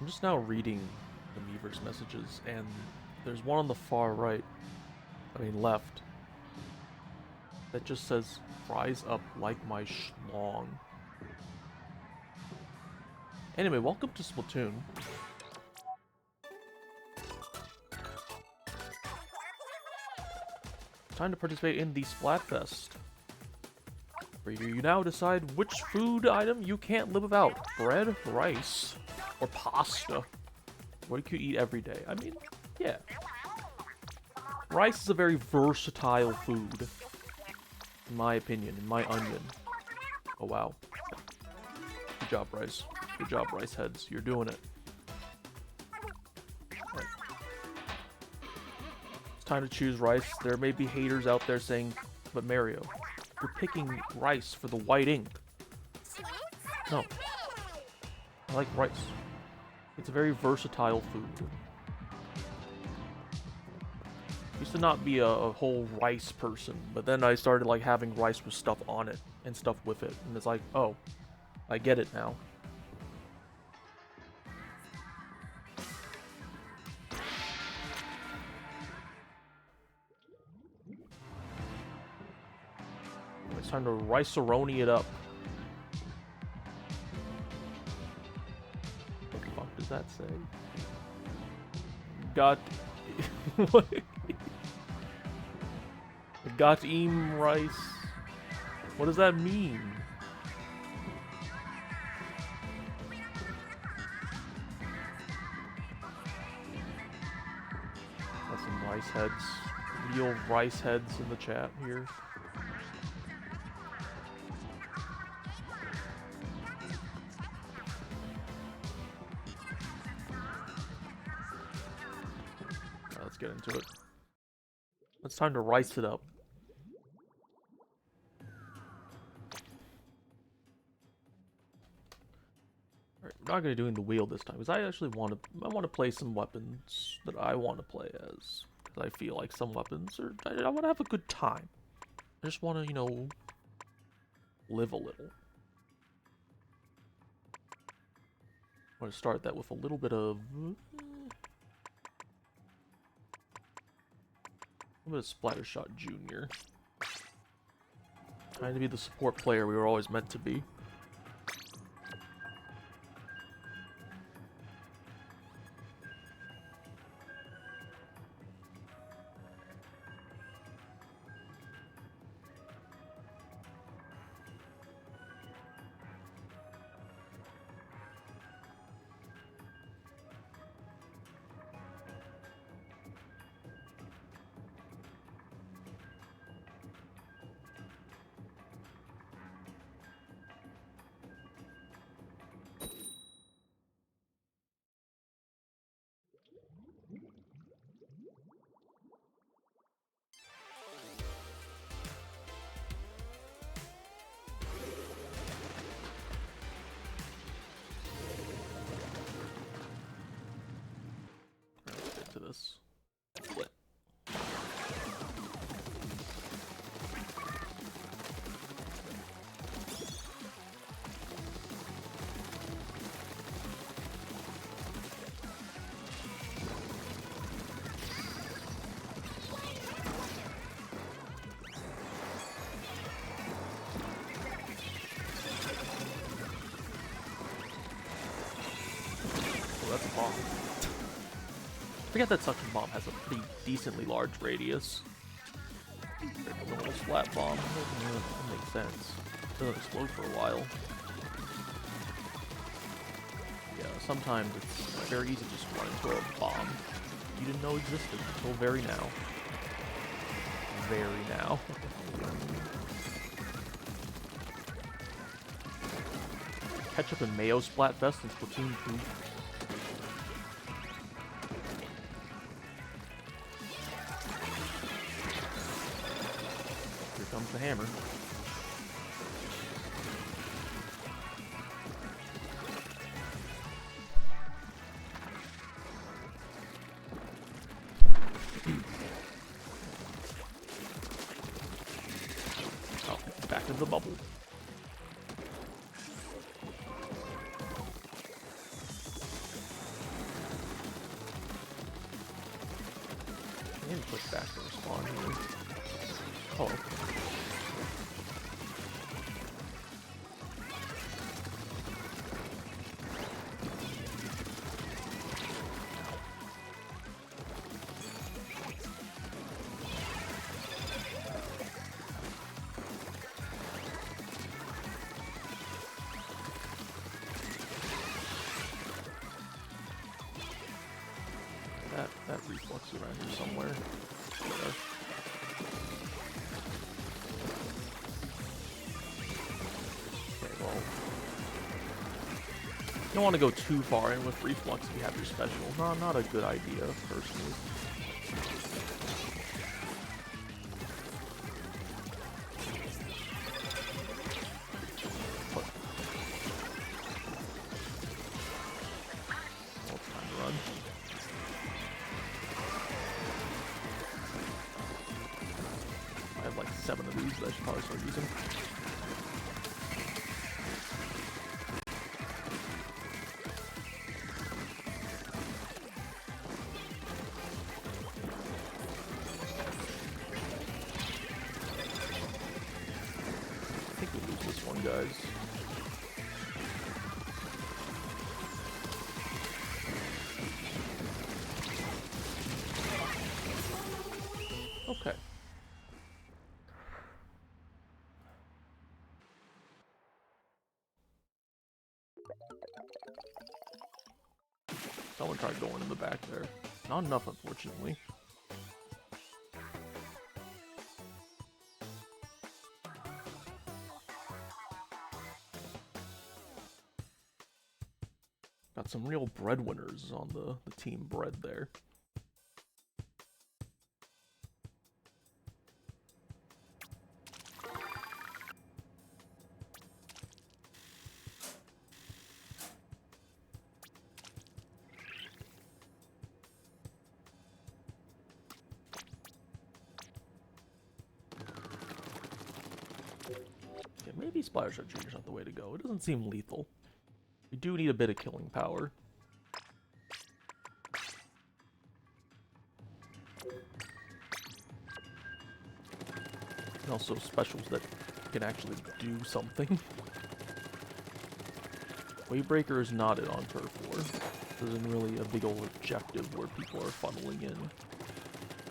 I'm just now reading the Miiverse messages, and there's one on the far right, left, that just says, "Fries up like my schlong." Anyway, welcome to Splatoon. Time to participate in the Splatfest, where you now decide which food item you can't live without. Bread, rice, or pasta. What can you eat every day? I mean, yeah. Rice is a very versatile food, in my opinion, in my onion. Oh, wow. Good job, Rice. Good job, Rice Heads. You're doing it. Right. It's time to choose Rice. There may be haters out there saying, but Mario, you're picking Rice for the white ink. No. I like rice. It's a very versatile food. Used to not be a whole rice person, but then I started like having rice with stuff on it and stuff with it, and it's like, oh, I get it now. It's time to rice-a-roni it up. What the fuck does that say? Got... what? Got eam rice. What does that mean? Got some rice heads. Real rice heads in the chat here. Let's get into it. It's time to rice it up. Alright, we're not gonna do in the wheel this time because I actually want to play some weapons that I want to play as, because I feel like some weapons are. I want to have a good time. I just want to, you know, live a little. I want to start that with a little bit of Splattershot Jr. Trying to be the support player we were always meant to be. To this. Split. Oh, that's a bomb. I forget that suction bomb has a pretty decently large radius. The little splat bomb. That makes sense. It doesn't explode for a while. Yeah, sometimes it's very easy to just run into a bomb you didn't know existed until very now. Very now. Ketchup and mayo Splatfest in Splatoon 2. Comes the hammer. Oh, back in the bubble. me click back to respawn here. Oh. That reflex around here somewhere. There. Okay, well, you don't want to go too far in with reflux if you have your special. Not a good idea, personally. But, well, it's time to run. I have like 7 of these that I should probably start using. I think we lose this one, guys. Okay. Someone tried going in the back there. Not enough, unfortunately. Got some real breadwinners on the team bread there. Yeah, maybe Splash Shot Jr. is not the way to go. It doesn't seem lethal. We do need a bit of killing power. And also specials that can actually do something. Wavebreaker is not it on Turf War. This isn't really a big old objective where people are funneling in.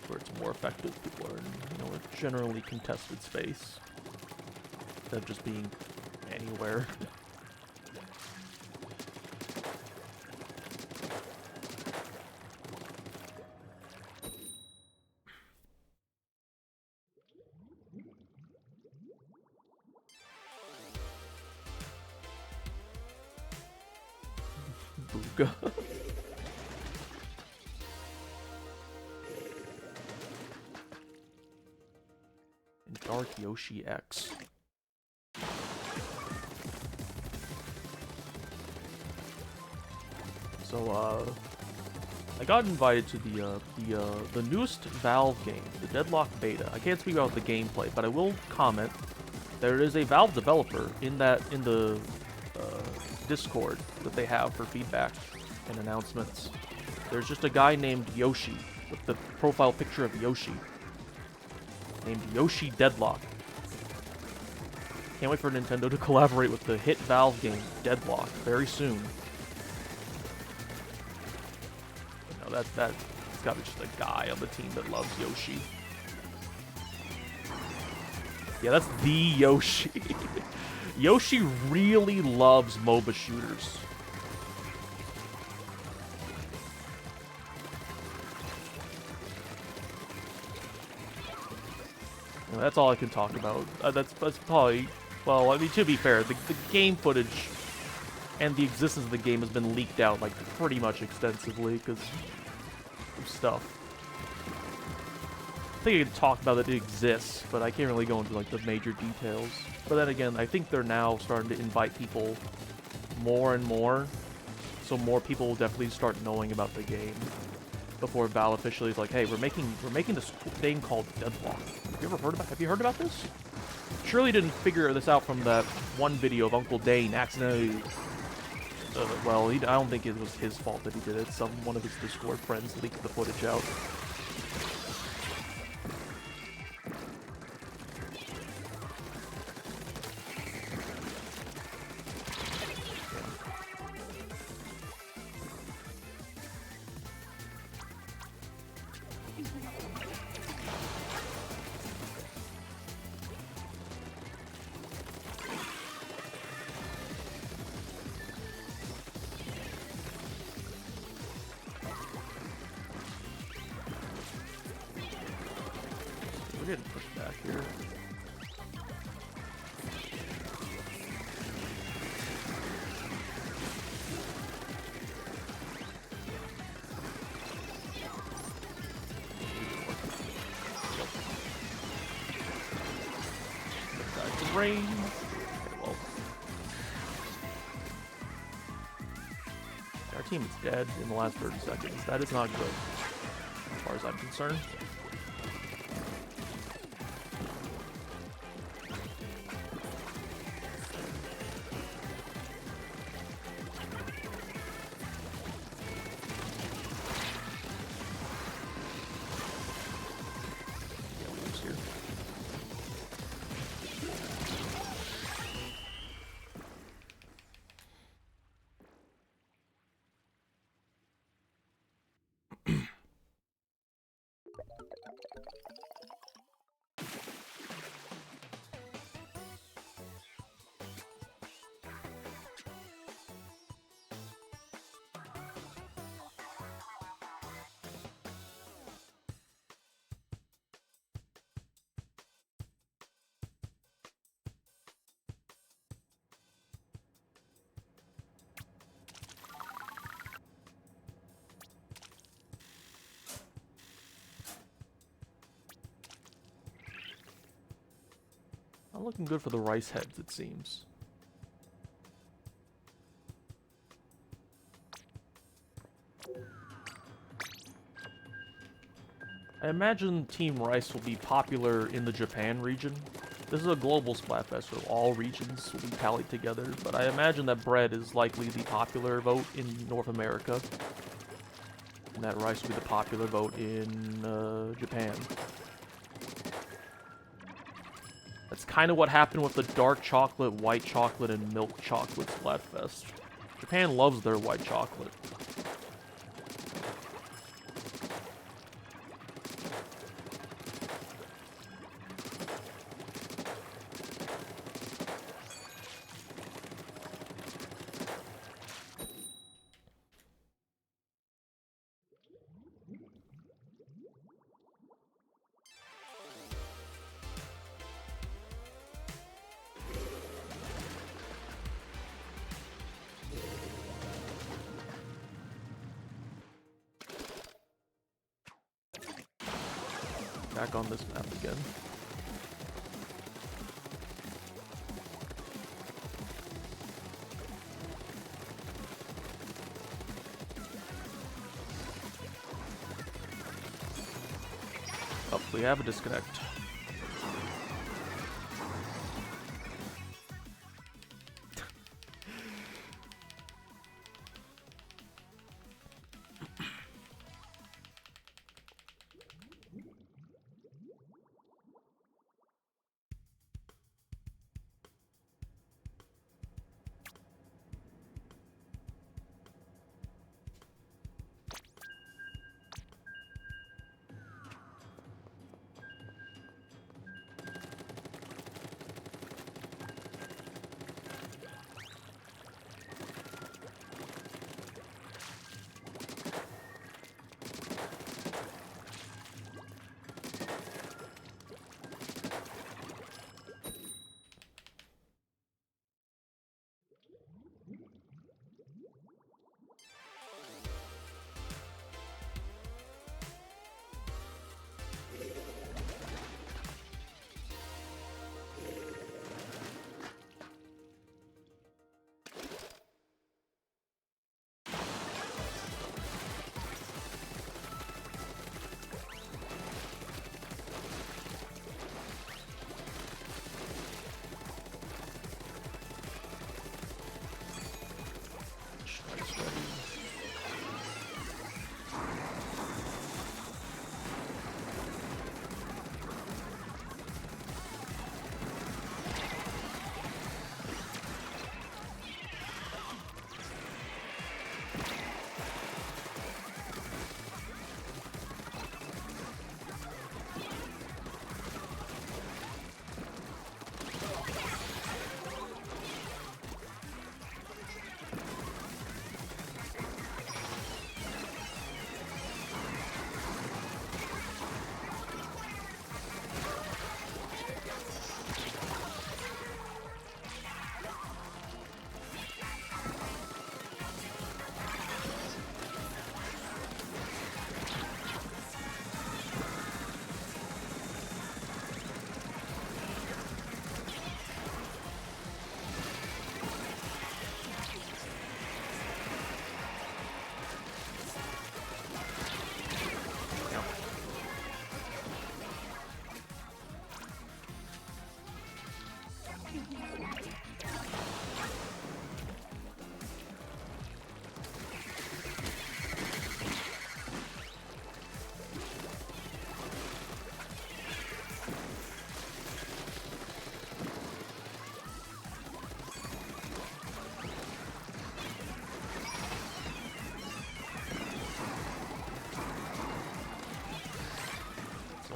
Where it's more effective, people are in, you know, a generally contested space. Instead of just being anywhere. Booga. And Dark Yoshi X. So, I got invited to the newest Valve game, the Deadlock Beta. I can't speak about the gameplay, but I will comment. There is a Valve developer in the Discord that they have for feedback and announcements. There's just a guy named Yoshi with the profile picture of Yoshi, named Yoshi Deadlock. Can't wait for Nintendo to collaborate with the hit Valve game Deadlock very soon. You know, that's gotta be just a guy on the team that loves Yoshi. Yeah, that's the Yoshi. Yoshi really loves MOBA shooters. You know, that's all I can talk about. That's probably, well, I mean, to be fair, the game footage and the existence of the game has been leaked out, like, pretty much extensively, because of stuff. I think I can talk about that it exists, but I can't really go into, like, the major details. But then again, I think they're now starting to invite people more and more, so more people will definitely start knowing about the game before Valve officially is like, hey, we're making this thing called Deadlock. Have you heard about this? Surely didn't figure this out from that one video of Uncle Dane accidentally. Well, I don't think it was his fault that he did it. One of his Discord friends leaked the footage out. getting pushed back here. Rain. Okay, well, our team is dead in the last 30 seconds. That is not good, as far as I'm concerned. Not looking good for the rice heads, it seems. I imagine Team Rice will be popular in the Japan region. This is a global Splatfest, so all regions will be tallied together, but I imagine that bread is likely the popular vote in North America. And that rice will be the popular vote in Japan. That's kind of what happened with the dark chocolate, white chocolate, and milk chocolate Splatfest. Japan loves their white chocolate. Back on this map again. Oh, we have a disconnect.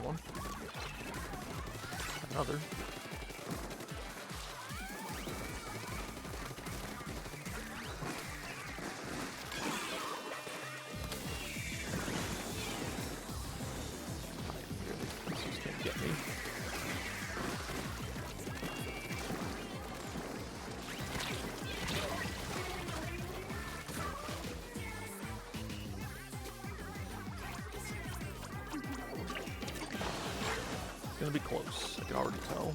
one. Another. This just can't get me. It's gonna be close, I can already tell.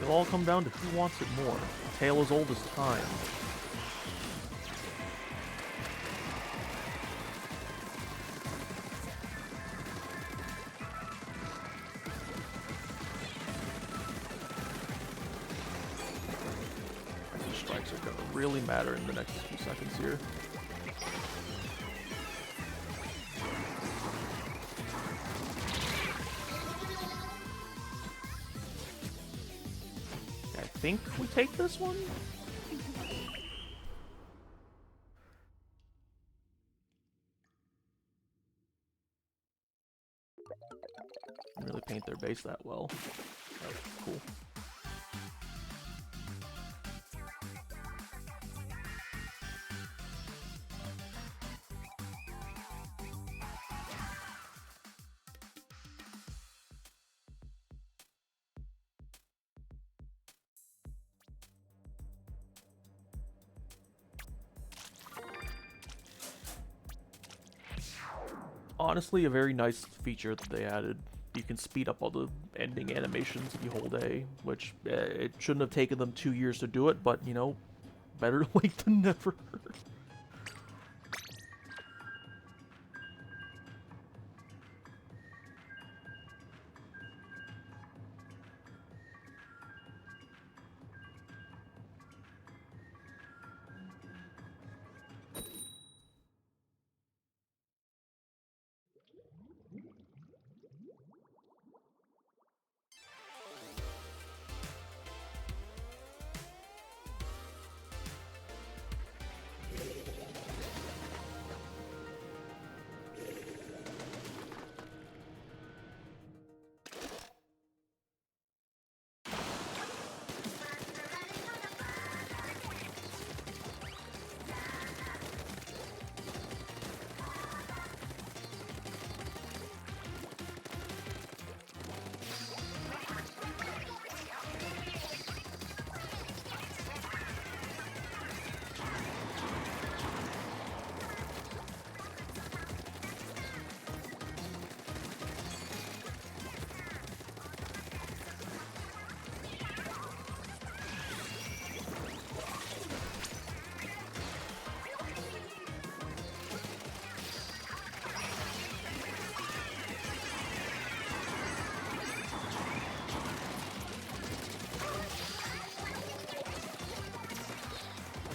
It'll all come down to who wants it more. A tale as old as time. These strikes are gonna really matter in the next few seconds here. I think we take this one? Didn't really paint their base that well. Oh, cool. Honestly, a very nice feature that they added. You can speed up all the ending animations if you hold A, which it shouldn't have taken them 2 years to do it, but, you know, better late than never.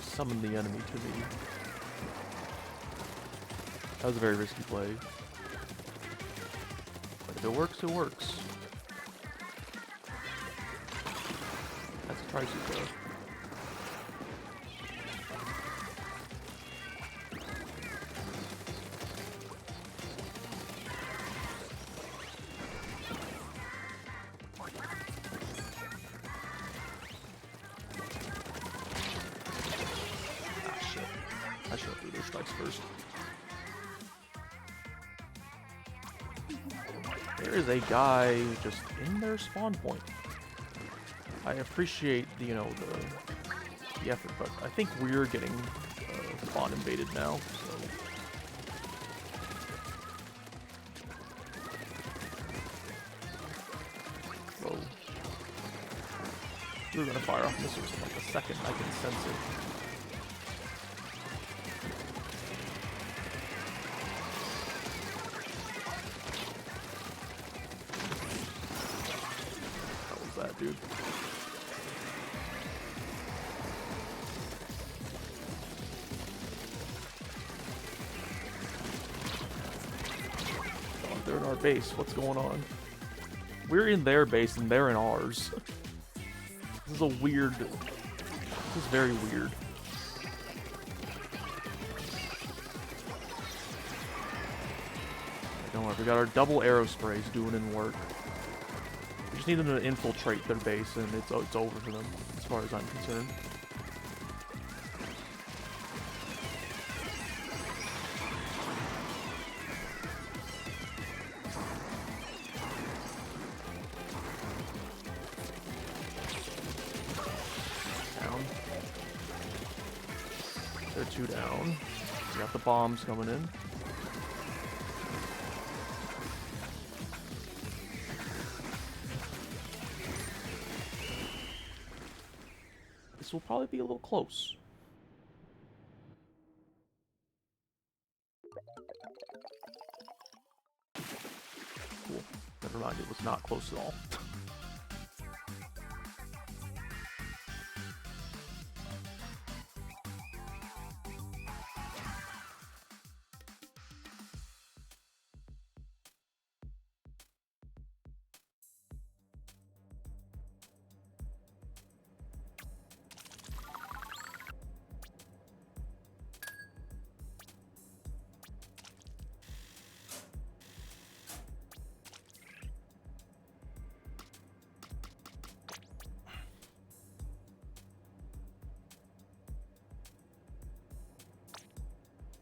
Summon the enemy to me. That was a very risky play. But if it works, it works. That's pricey though. I should have threw those strikes first. There is a guy just in their spawn point. I appreciate the, you know, the effort, but I think we're getting spawn invaded now. So. Whoa. We're gonna fire off missiles in like a second. I can sense it. Dude. Oh, they're in our base. What's going on? We're in their base and they're in ours. This is a weird. This is very weird. Don't worry, we got our double arrow sprays doing in work. We just need them to infiltrate their base, and it's over for them, as far as I'm concerned. Down. They're 2 down. We got the bombs coming in. This will probably be a little close. Cool. Never mind, it was not close at all.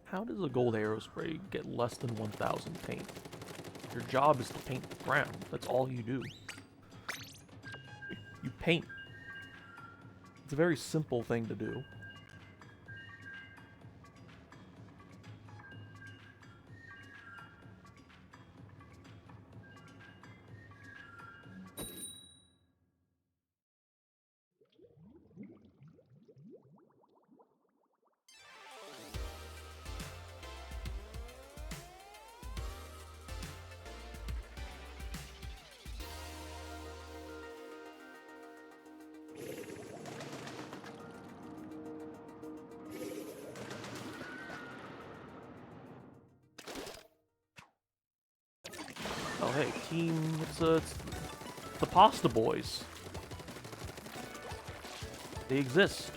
How does a gold arrow spray get less than 1,000 paint? Your job is to paint the ground. That's all you do. You paint. It's a very simple thing to do. Oh hey, team, it's the Pasta Boys. They exist.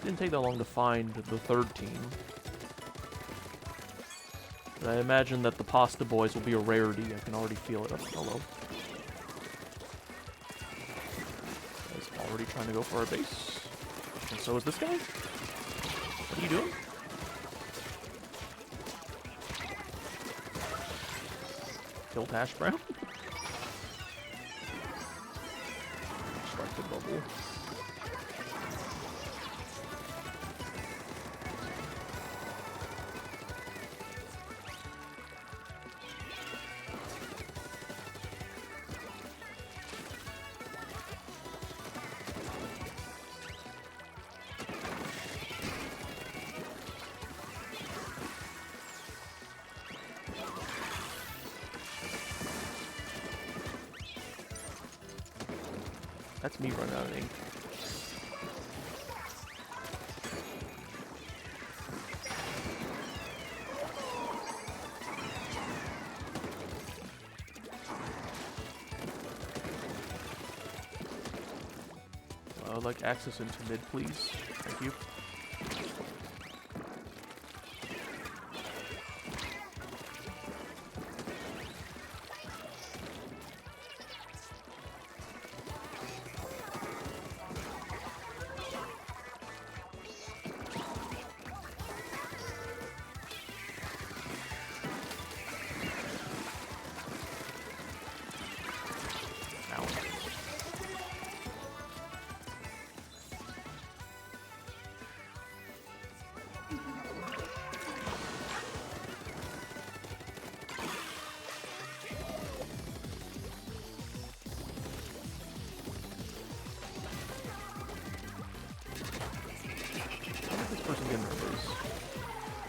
Didn't take that long to find the third team. But I imagine that the Pasta Boys will be a rarity. I can already feel it. Oh, hello. He's already trying to go for our base. And so is this guy? What are you doing? Killed Hash Brown? Strike the bubble. That's me running out of ink. I would like access into mid, please. Thank you.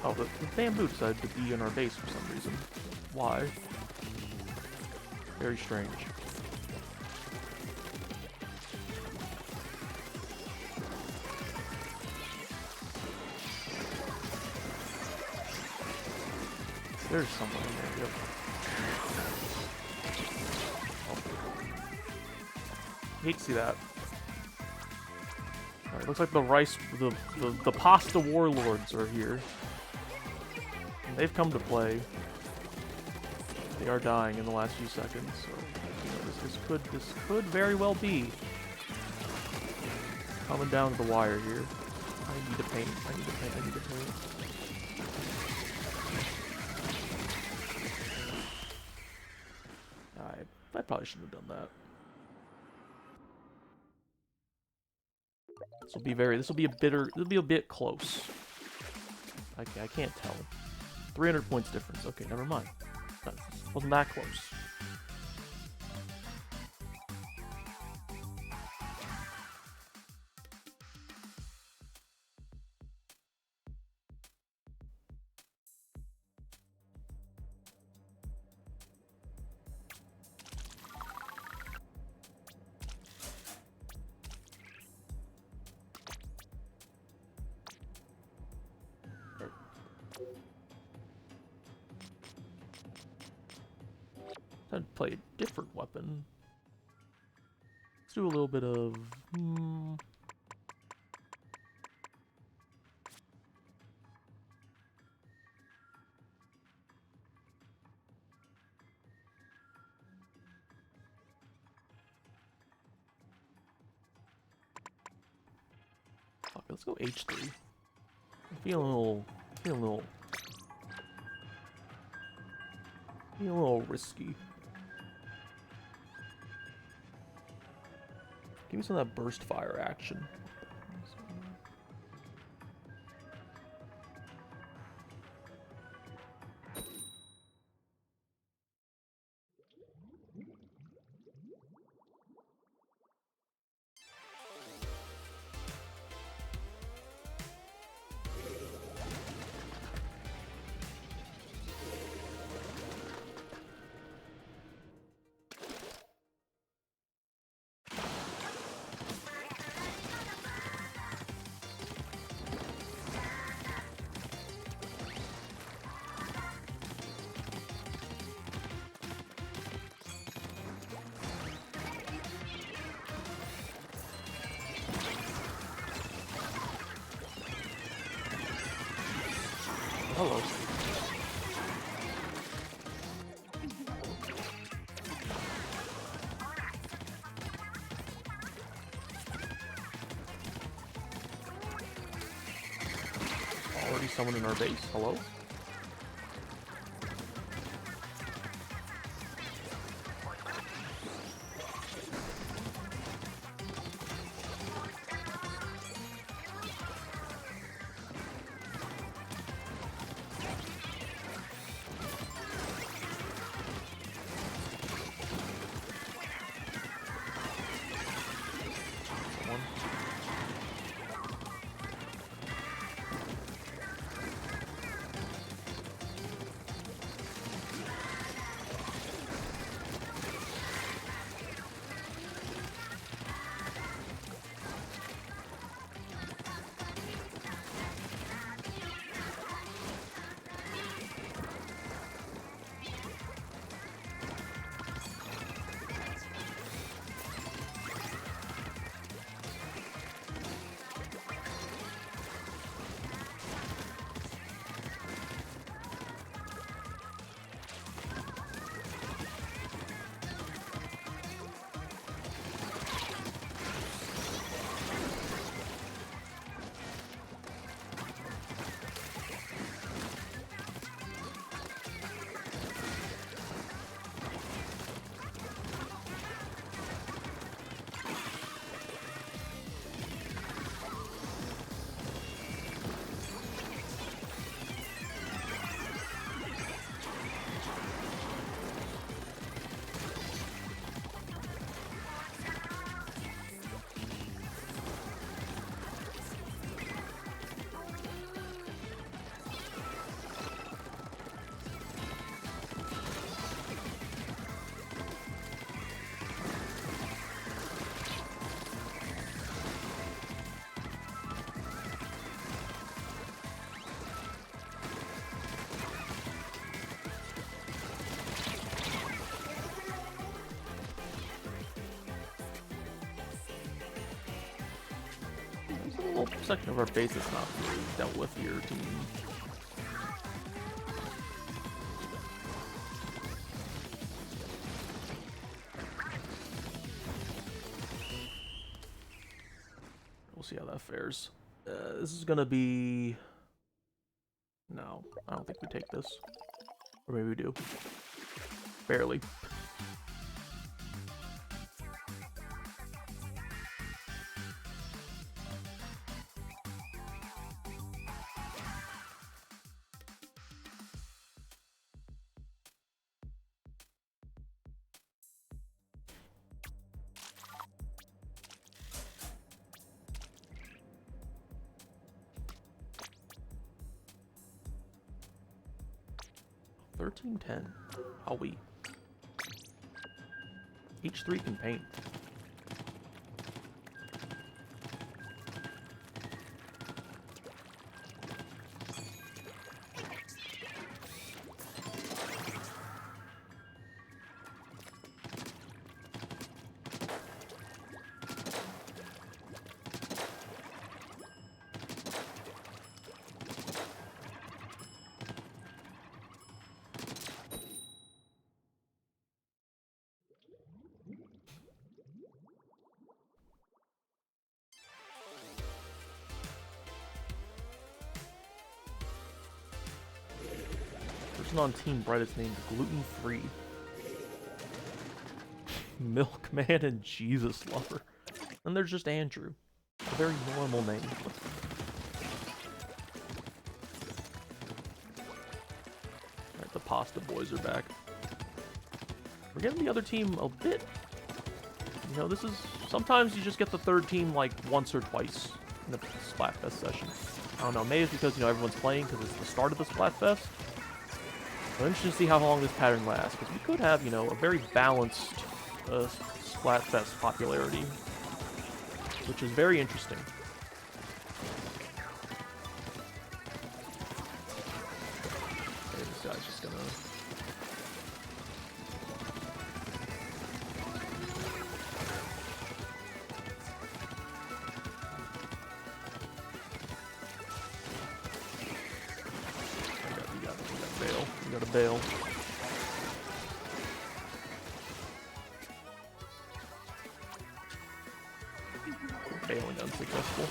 Oh, the bamboo decided to be in our base for some reason. Why? Very strange. There's someone in there, yep. Oh. Hate to see that. Alright, looks like the Pasta Warlords are here. And they've come to play. They are dying in the last few seconds, so you know, this could very well be coming down to the wire here. I need to paint. I need to paint. I need to paint. I probably shouldn't have done that. This will be a bitter. It'll be a bit close. I can't tell. 300 points difference. Okay, never mind. That wasn't that close. I'd play a different weapon. Let's do a little bit of... Fuck, let's go H3. I'm feeling a little risky. Give me some of that burst fire action. Hello. Already someone in our base. Hello? Whole section of our base is not really dealt with here, team. qualifiers. This is gonna be... No, I don't think we take this. Or maybe we do. Barely. $13.10. How we? Each 3 can paint. Person on Team Bright is named Gluten Free. Milkman and Jesus Lover. And there's just Andrew. A very normal name. Alright, the Pasta Boys are back. We're getting the other team a bit... You know, this is... Sometimes you just get the third team, like, once or twice in the Splatfest session. I don't know, maybe it's because, you know, everyone's playing because it's the start of the Splatfest. I'm interested to see how long this pattern lasts, because we could have, you know, a very balanced Splatfest popularity, which is very interesting. Okay, this guy's just gonna... We gotta bail. Bailing unsuccessful.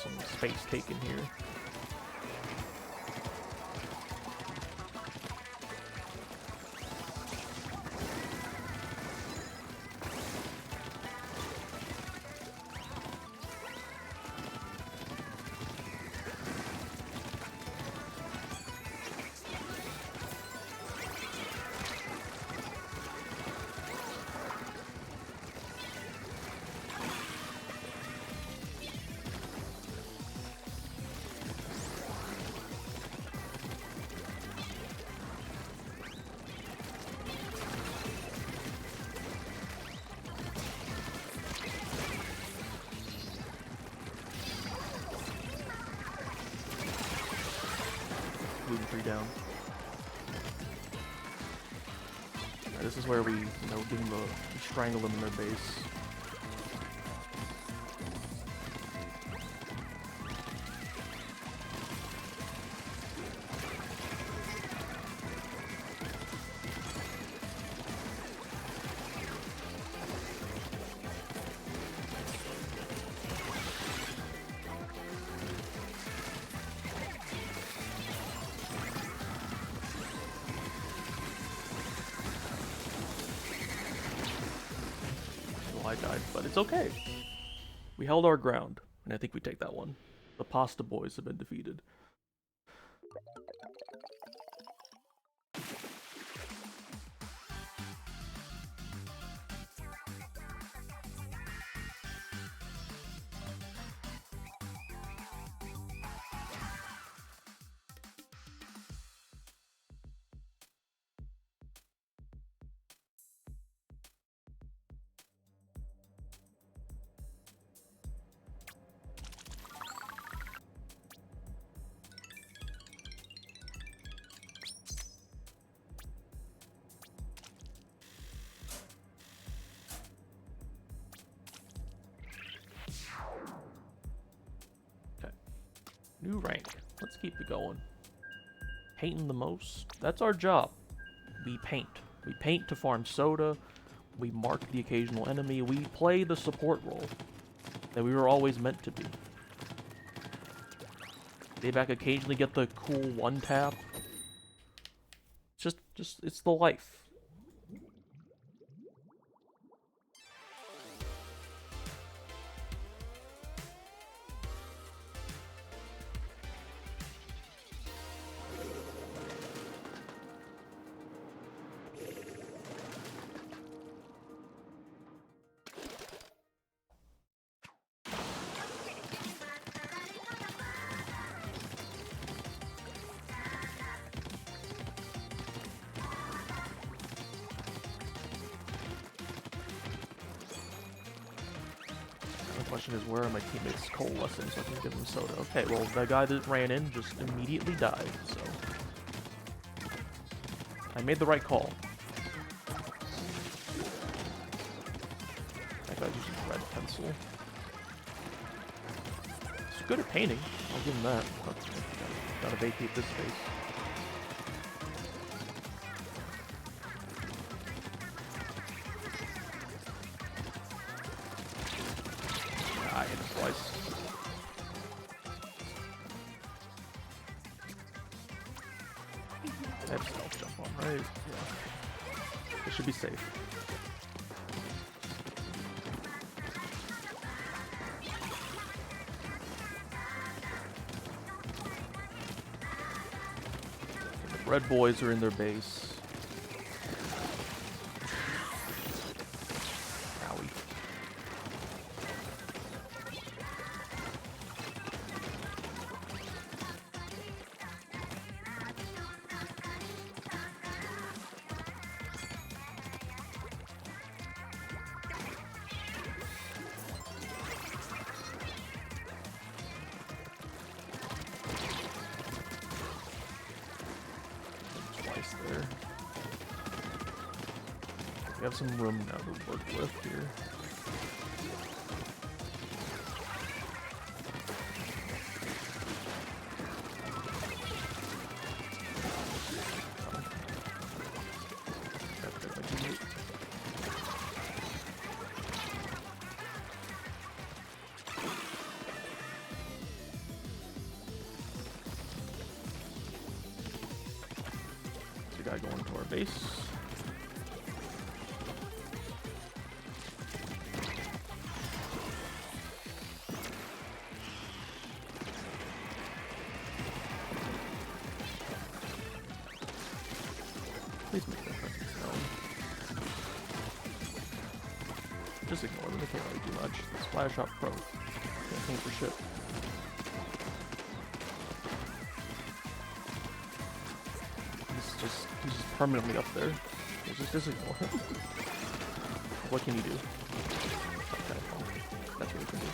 Some space taken here. Gluten-free down. Right, this is where we, you know, give them we strangle them in their base. I died, but it's okay. We held our ground, and I think we take that one. The Pasta Boys have been defeated. New rank. Let's keep it going. Painting the most. That's our job. We paint. We paint to farm soda. We mark the occasional enemy. We play the support role that we were always meant to be. Dayback occasionally get the cool one tap. It's the life. The question is, where are my teammates coalescing so I can give them soda? Okay, well, the guy that ran in just immediately died, so... I made the right call. That guy's using a red pencil. He's good at painting. I'll give him that. Okay, gotta vacate this space. Ah, I hit him twice. I have stealth jump on, right? Yeah. It should be safe. The red boys are in their base. Owie. Twice there. We have some room now to work with here. Guy going to our base. Please make that presence known. Just ignore them, they can't really do much. Splash Shop Pro. Can't paint for shit. He's just permanently up there. Just ignore him. What can you do? Okay, well, that's what we can do.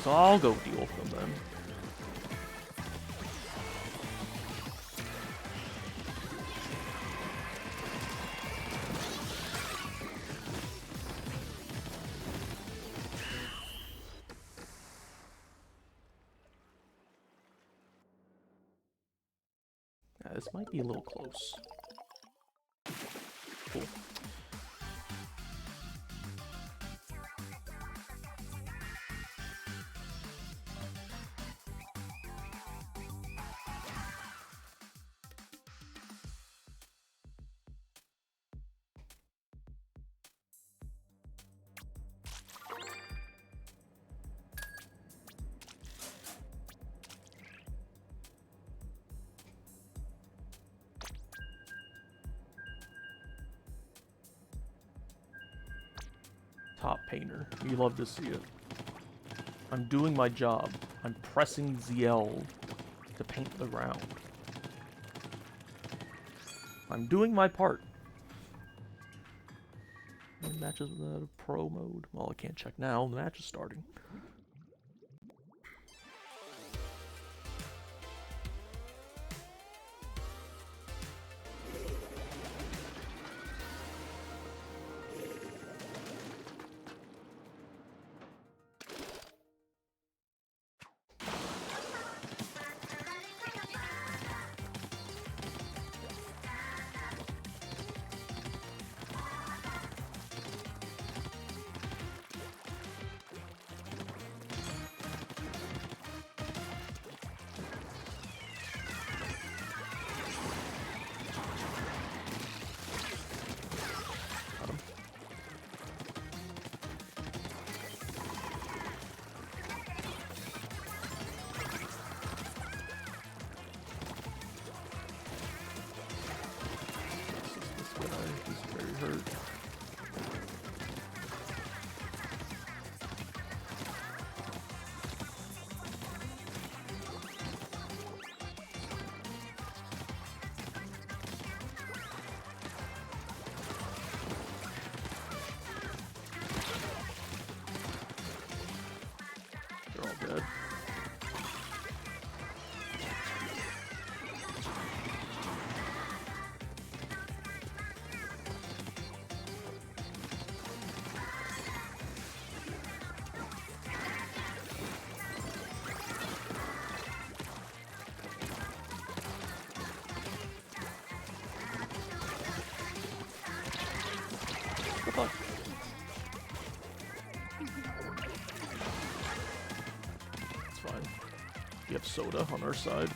So I'll go deal with them then. This might be a little close. Cool. Top painter. You love to see it. I'm doing my job. I'm pressing ZL to paint the ground. I'm doing my part. Any matches without a pro mode? Well, I can't check now. The match is starting. They're all dead. Good luck. It's fine. We have soda on our side.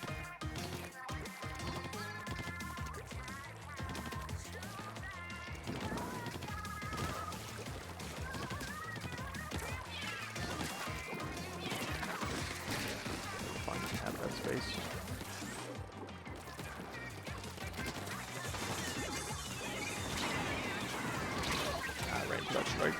Fine, we have that space. That's right.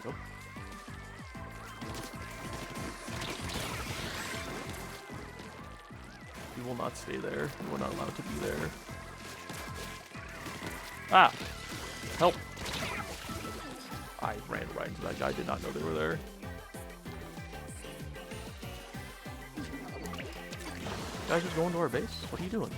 Nope. You will not stay there. You are not allowed to be there. Ah! Help! I ran right into that guy. Did not know they were there. Guys, just going to our base? What are you doing?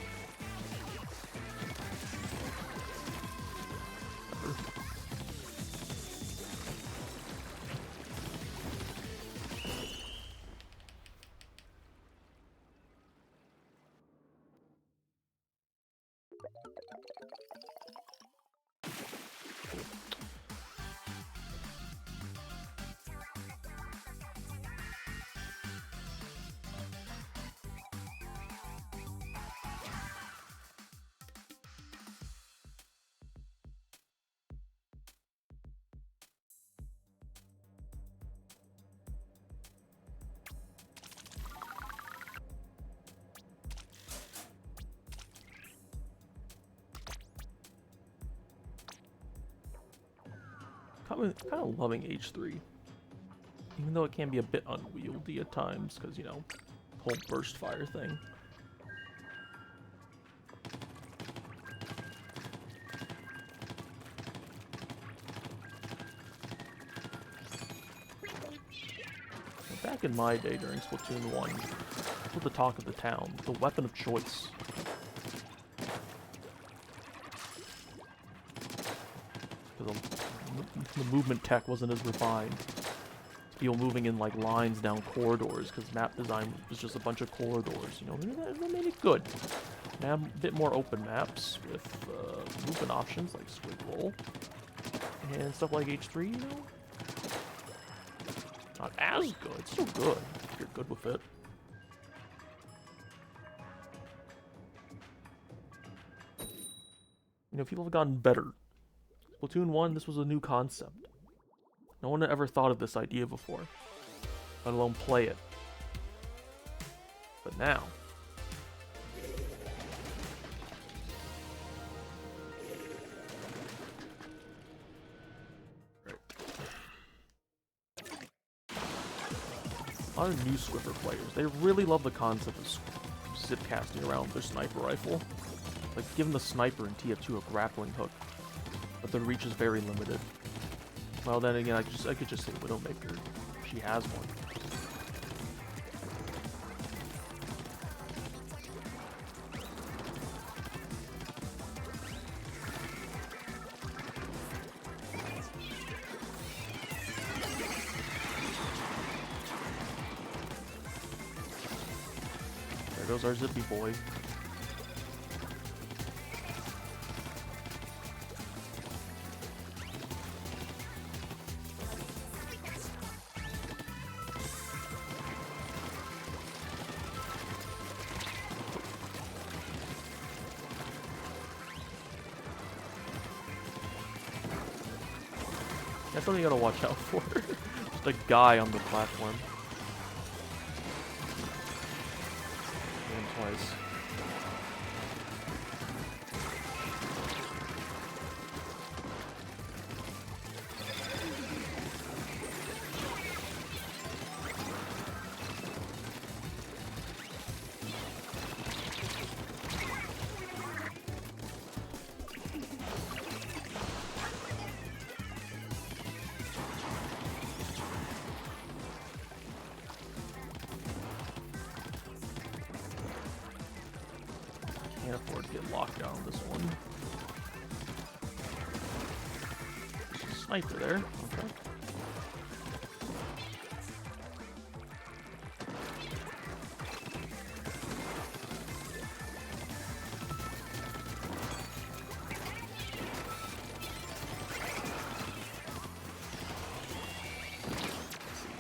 Kind of loving H3, even though it can be a bit unwieldy at times, because, you know, whole burst fire thing. Back in my day during Splatoon 1, this was the talk of the town, the weapon of choice. The movement tech wasn't as refined. People moving in like lines down corridors because map design was just a bunch of corridors. You know, they made it good. They have a bit more open maps with movement options like squid roll and stuff like H3. You know, not as good. Still good if you're good with it. You know, people have gotten better. Splatoon 1, this was a new concept. No one had ever thought of this idea before, let alone play it. But now... Right. A lot of new Swiffer players, they really love the concept of zip casting around their sniper rifle. Like, giving the sniper in TF2 a grappling hook. But the reach is very limited. Well, then again, I could just say Widowmaker. She has one. There goes our zippy boy. That's something you gotta watch out for. Just a guy on the platform. Hit him twice. Can't afford to get locked down on this one. There's a sniper there. Okay.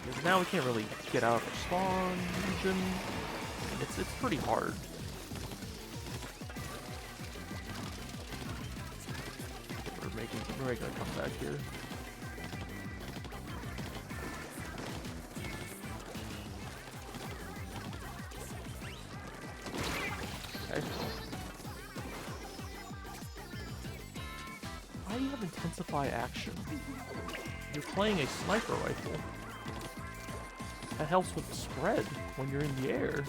Because now we can't really get out of our spawn region. It's pretty hard. We're making a comeback here. Okay. Why do you have intensify action? You're playing a sniper rifle. That helps with the spread when you're in the air.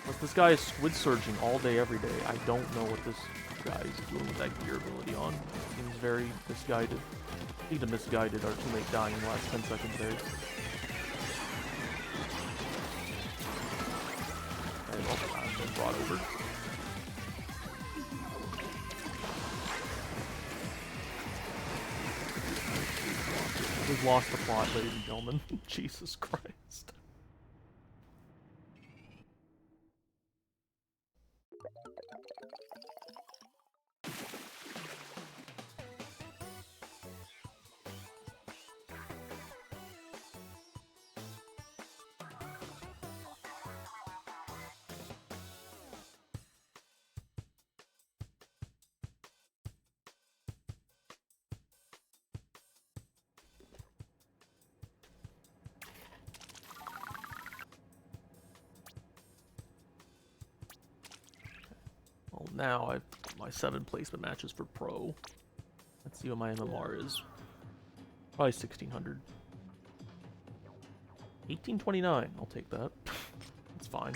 But this guy is squid surging all day, every day. I don't know what this guy is doing with that gear ability on. Seems very misguided. I think the misguided our teammate dying in the last 10 seconds there. And also, I've been brought over. We've lost the plot, ladies and gentlemen. Jesus Christ. Well, now I've my 7 placement matches for pro. Let's see what my MMR is. Probably 1600. 1829. I'll take that. It's fine.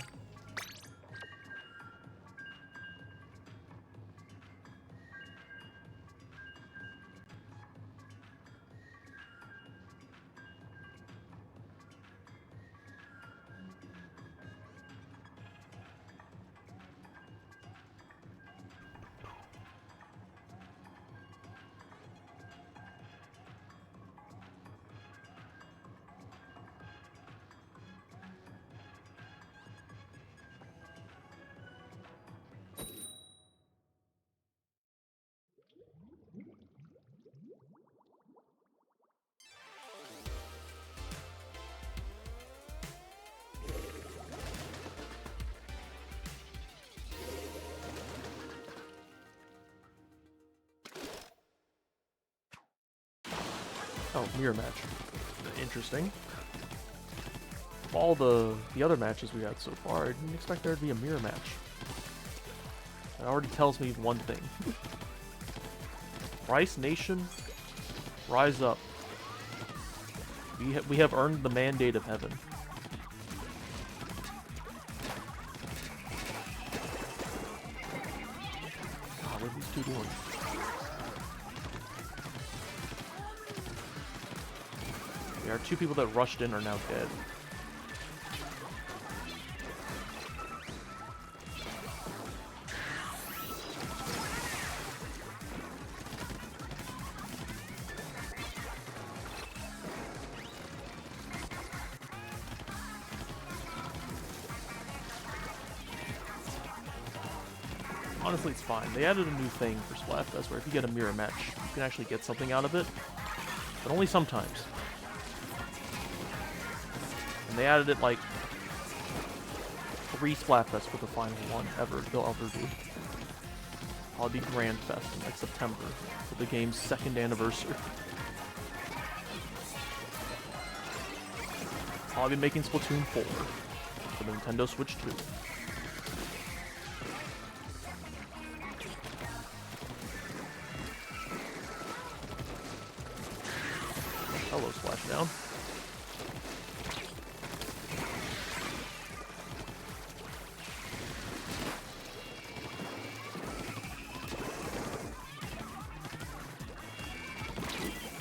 Oh, mirror match. Interesting. All the other matches we had so far, I didn't expect there to be a mirror match. That already tells me one thing. Rice Nation, rise up. We have earned the mandate of heaven. God, what are these two doing? Our 2 people that rushed in are now dead. Honestly, it's fine. They added a new thing for Splatfest where if you get a mirror match, you can actually get something out of it, but only sometimes. And they added it like 3 Splatfests for the final one ever they'll ever do. I'll be Grand Fest in like September for the game's 2nd anniversary. I'll be making Splatoon 4 for the Nintendo Switch 2. Hello, Splashdown.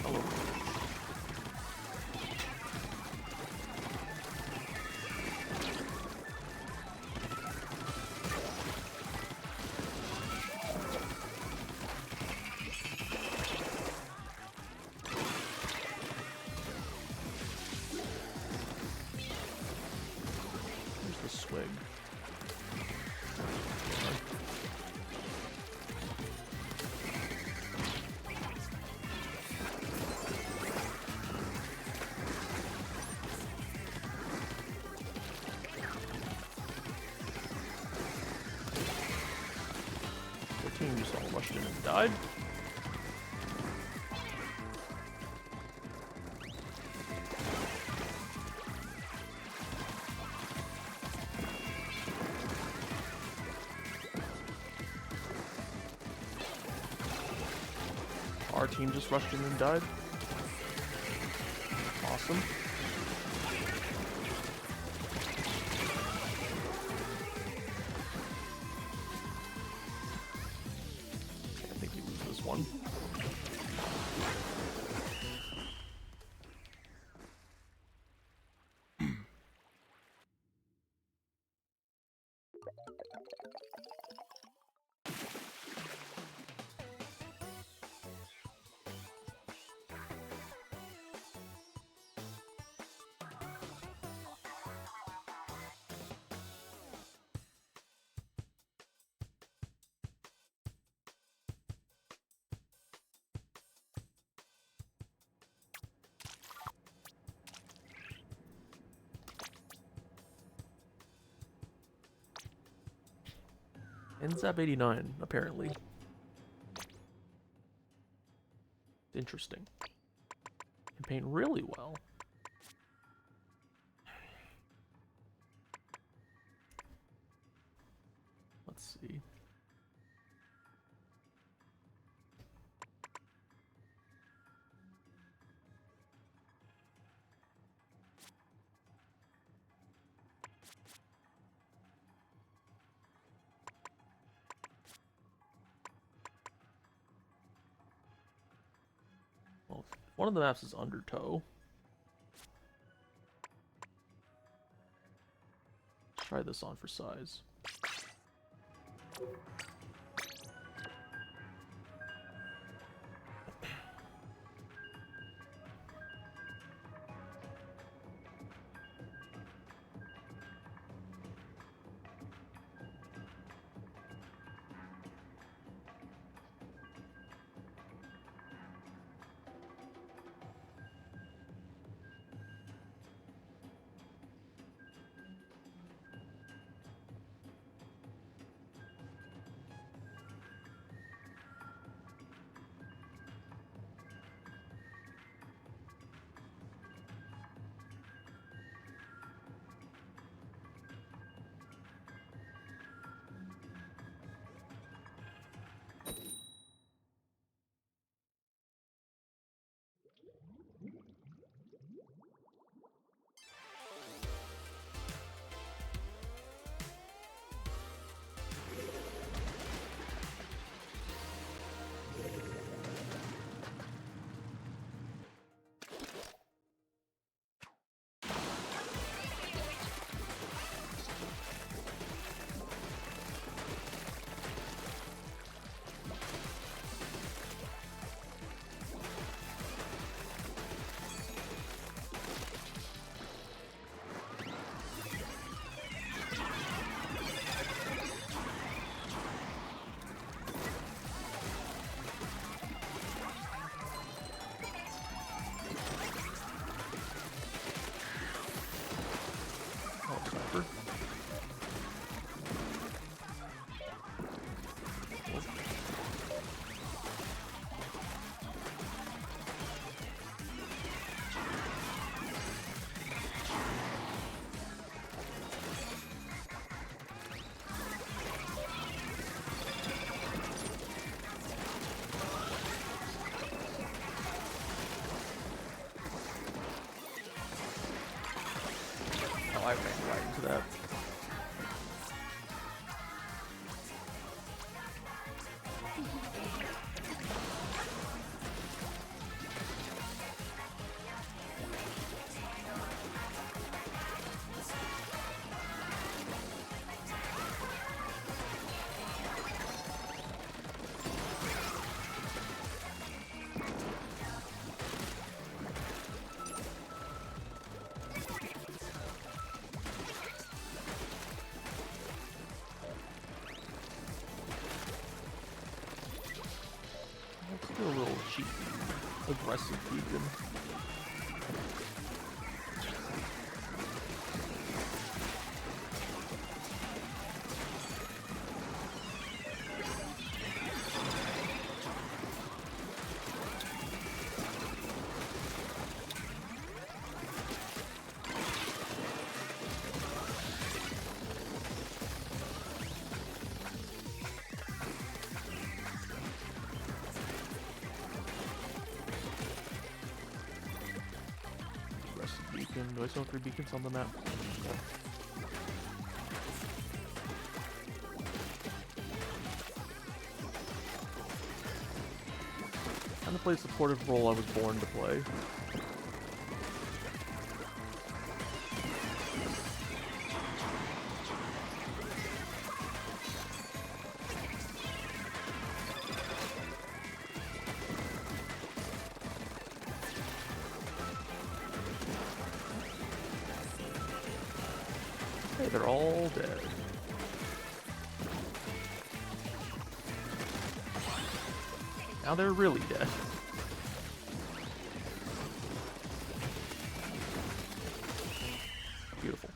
Hello. Here's the swig. The team just all rushed in and died. Our team just rushed in and died. Awesome. I think we lose this one. NZAP 89, apparently. Interesting. Can paint really well. Let's see. Well, one of the maps is Undertow. Let's try this on for size. I ran right into that. Let's do a little cheap, aggressive beacon. Do I still have 3 beacons on the map? Trying to play a supportive role I was born to play. Hey, they're all dead. Now they're really dead. Beautiful.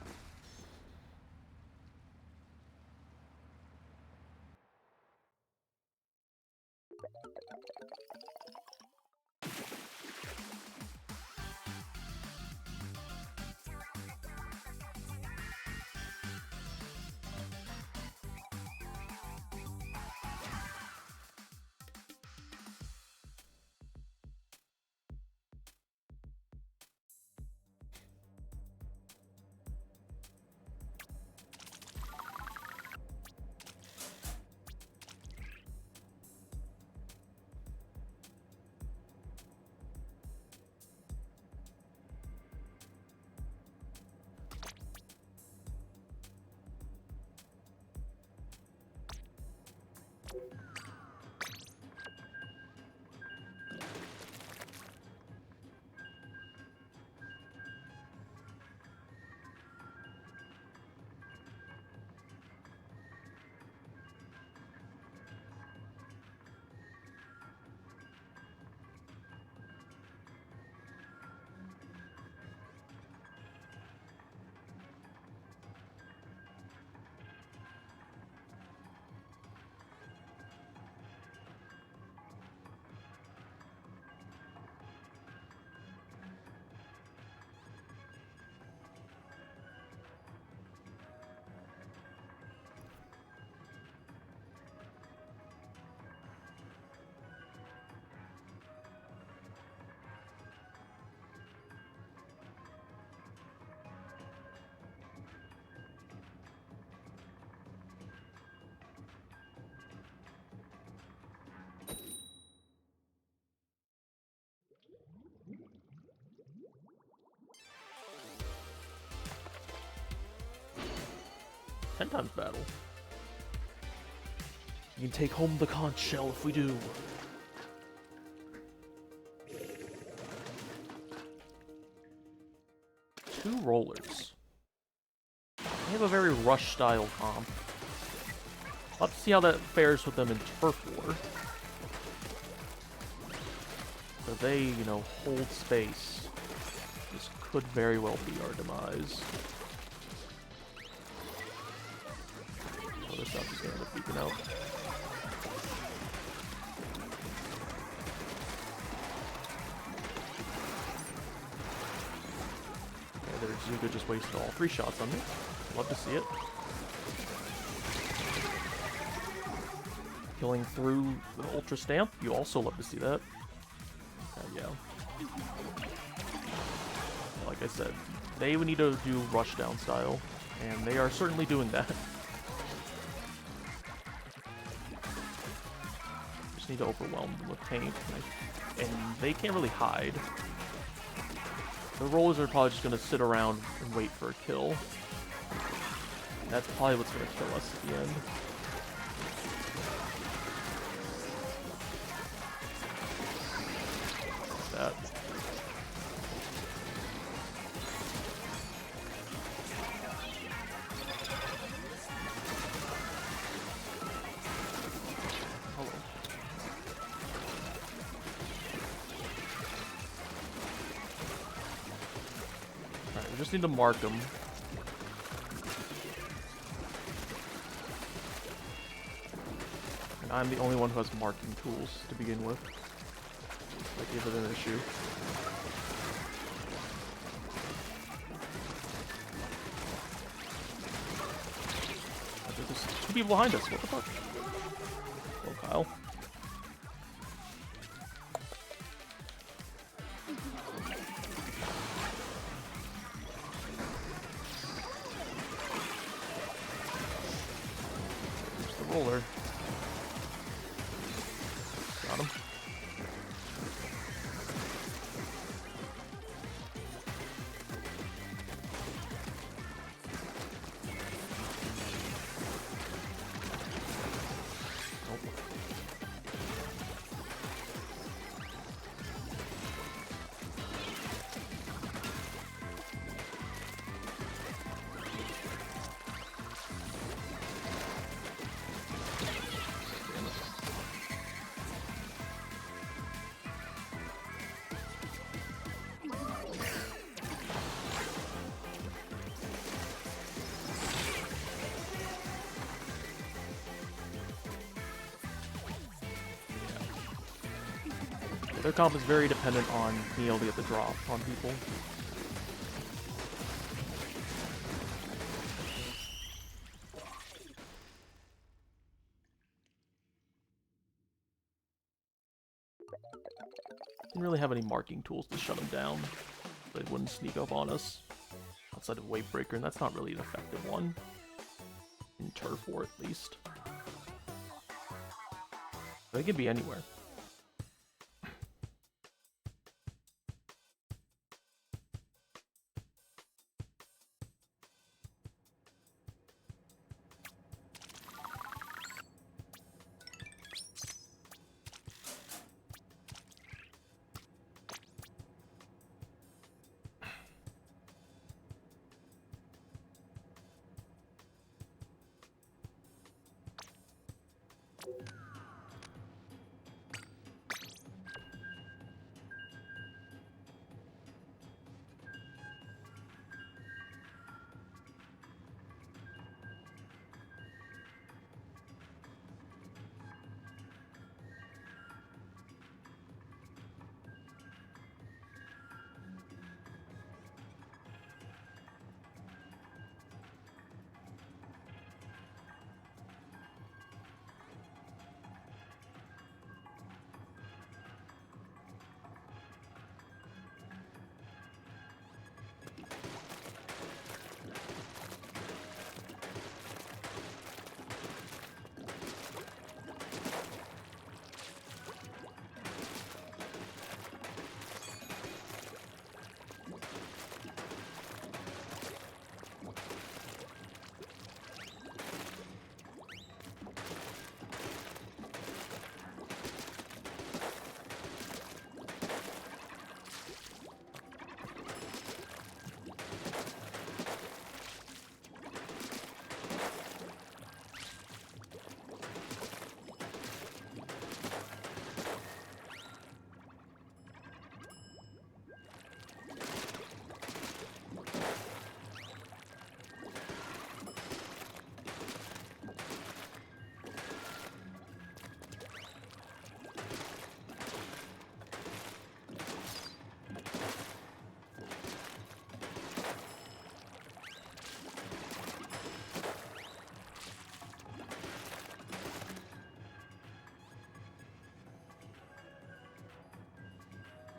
Ten times battle. You can take home the conch shell if we do. Two rollers. They have a very rush style comp. I'll have to see how that fares with them in Turf War. So they, you know, hold space. This could very well be our demise. This stuff is going to end up beeping out. Okay, there's Zuga just wasted all 3 shots on me. Love to see it. Killing through the Ultra Stamp, you also love to see that. Yeah. like I said, they would need to do rushdown style, and they are certainly doing that. Just need to overwhelm them with paint, and they can't really hide. The rollers are probably just going to sit around and wait for a kill. That's probably what's going to kill us at the end. That. Hello. Alright, we just need to mark them. And I'm the only one who has marking tools to begin with. That gave it an issue. There's 2 people behind us. What the fuck? Oh, Kyle. There's the roller. Got him. Their comp is very dependent on being able to get the drop on people. Didn't really have any marking tools to shut them down. They wouldn't sneak up on us. Outside of Wave Breaker, and that's not really an effective one. In Turf War, at least. They could be anywhere.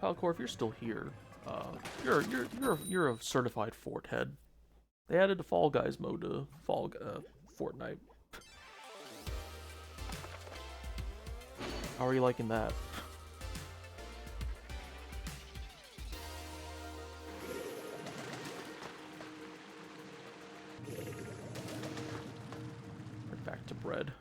Palcor, if you're still here, You're a certified fort head. They added the Fall Guys mode to Fortnite. How are you liking that? Right back to bread.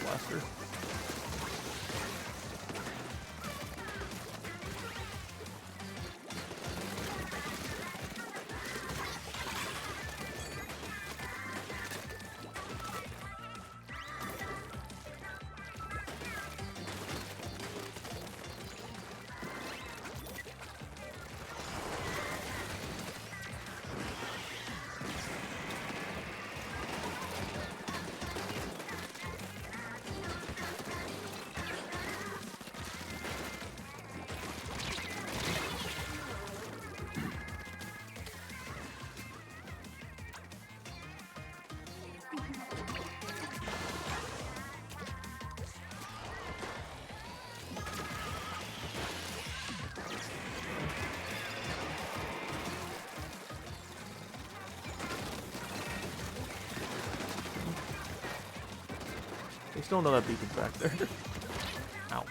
Blaster. They still know that beacon's back there. Ow.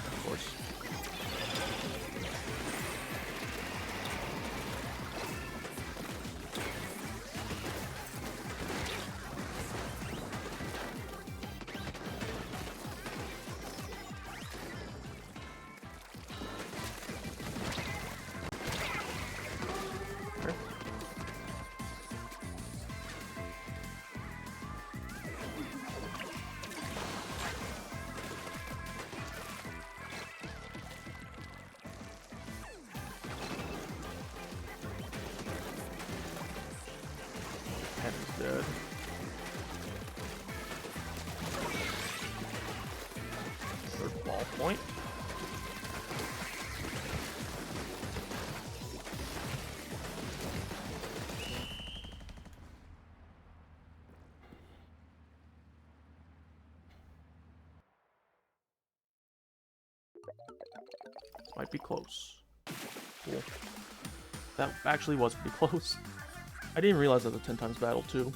Of course. He's dead. Third ball point. Might be close. Cool. That actually was pretty close. I didn't realize that was a 10 times battle too.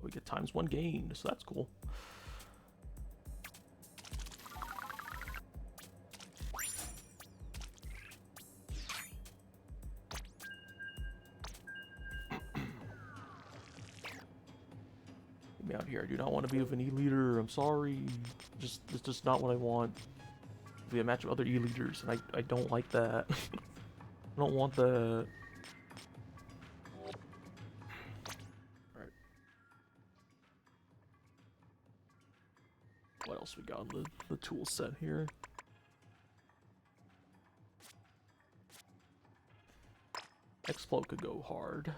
We get ×1 gained, so that's cool. Get me out here. I do not want to be with an E-leader. I'm sorry. It's just not what I want. Be a match of other E-leaders, and I don't like that. I don't want that. Alright. What else we got in the tool set here? Explode could go hard.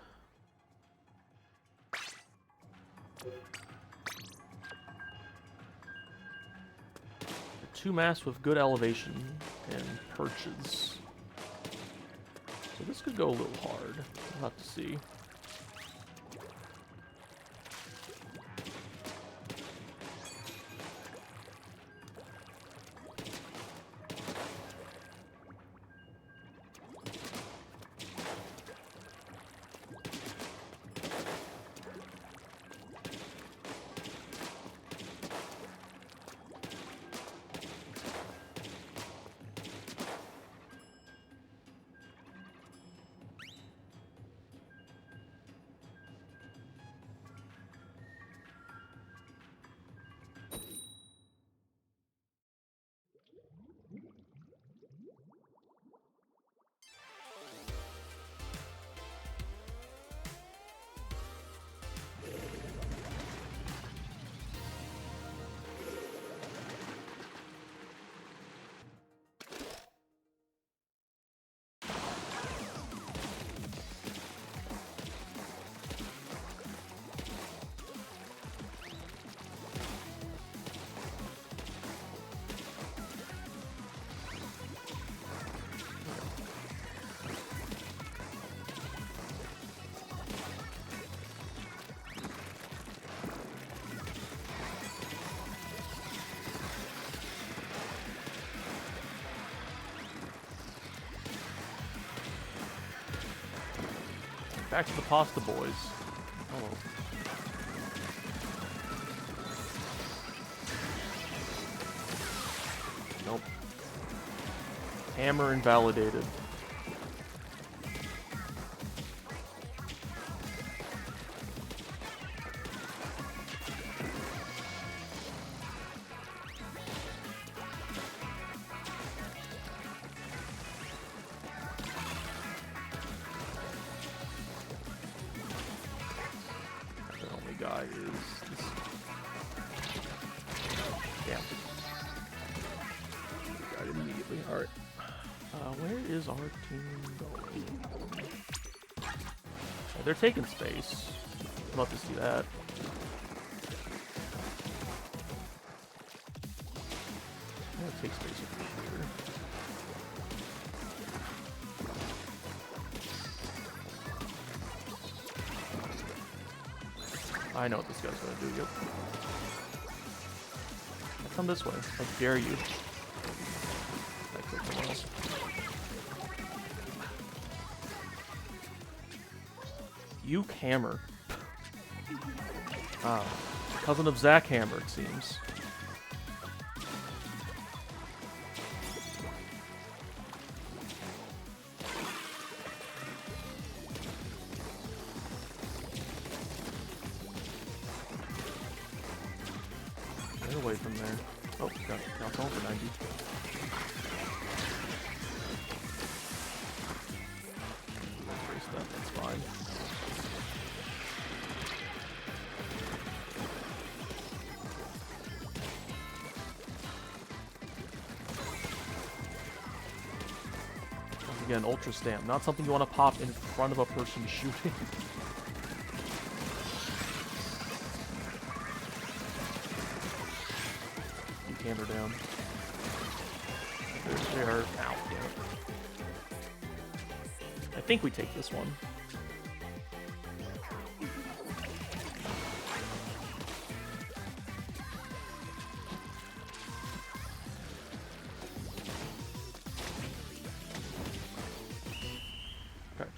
Two masts with good elevation and perches. So this could go a little hard. We'll have to see. Back to the pasta boys. Oh. Nope. Hammer invalidated. Guy is this. Damn. Got it immediately. Alright. Where is our team going? Oh, they're taking space. I'd love to see that. I'm gonna take space over here. I know what this guy's gonna do, yep. Come this way. I dare you. I killed someone else. Uke Hammer. Ah, cousin of Zach Hammer, it seems. Away from there. Oh, got going for 90. Erase that, that's fine. Once again, Ultra Stamp. Not something you want to pop in front of a person shooting. Hammer down. There. Ow, damn it. I think we take this one. Okay.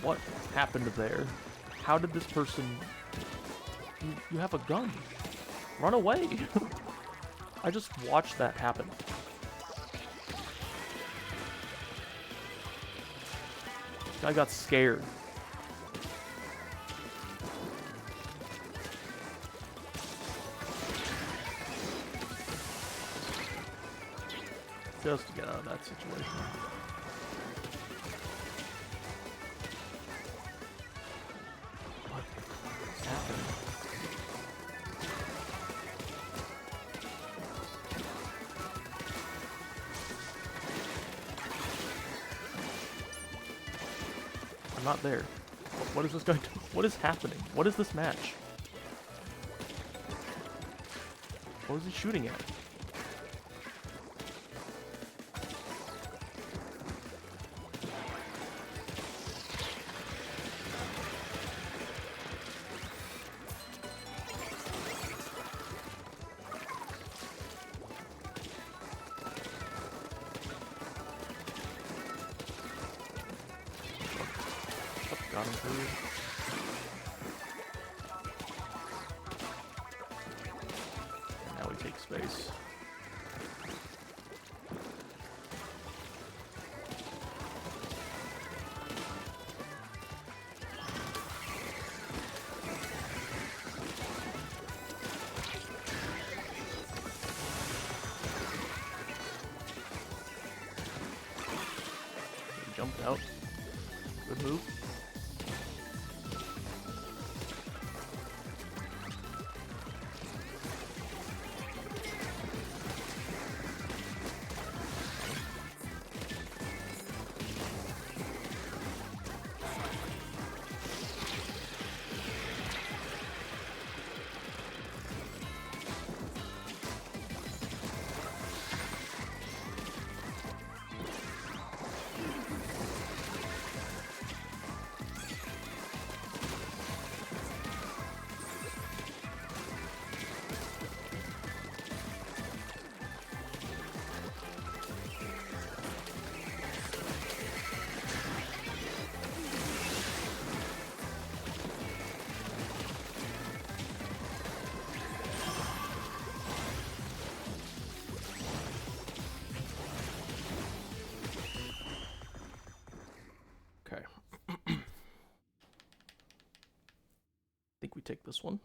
What happened there? How did this person... You have a gun. Run away. I just watched that happen. I got scared. just to get out of that situation. What's happening? I'm not there. What is this guy doing? What is happening? What is this match? What is he shooting at? Got him through. And now we take space. He jumped out. Good move. Okay. I think we take this one.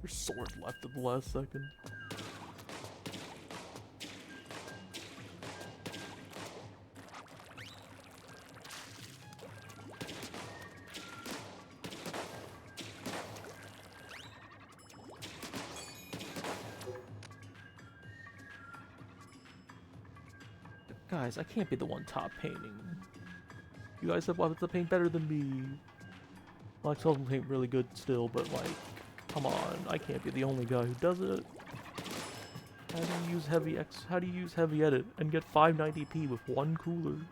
Your sword left at the last second. Guys, I can't be the one top painting. You guys have weapons that paint better than me. Like, some of them paint really good still, but like, come on, I can't be the only guy who does it. How do you use how do you use heavy edit and get 590p with one cooler? You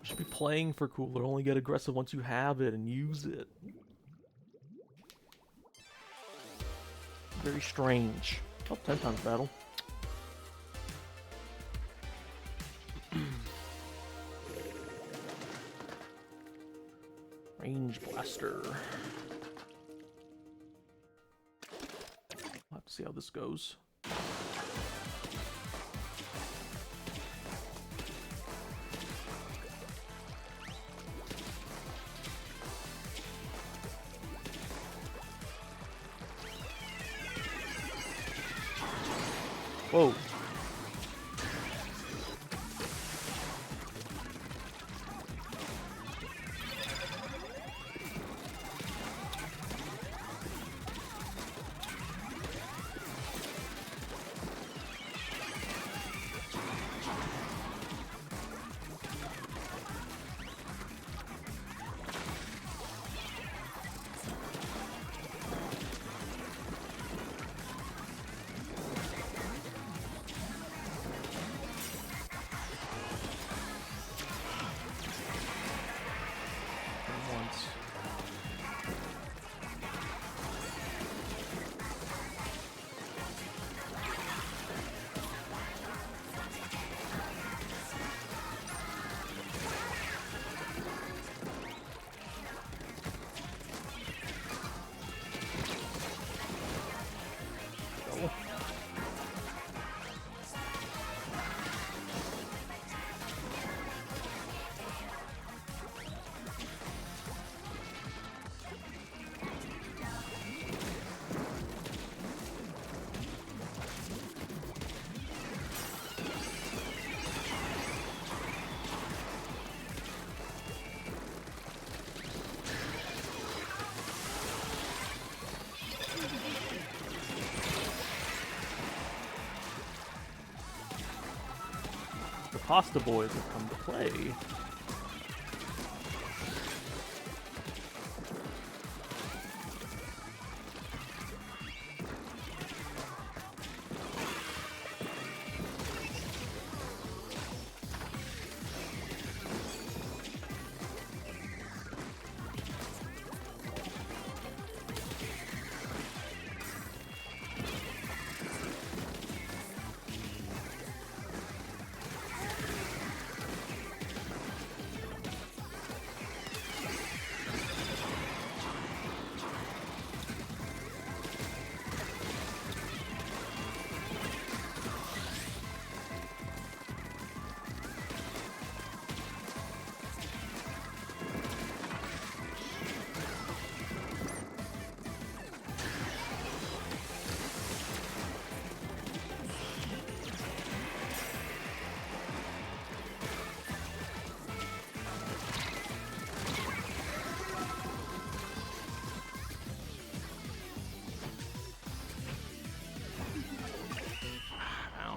should be playing for cooler, only get aggressive once you have it and use it. Very strange. Oh, 10 times battle. Range blaster. We'll have to see how this goes. Whoa. Pasta Boys have come to play.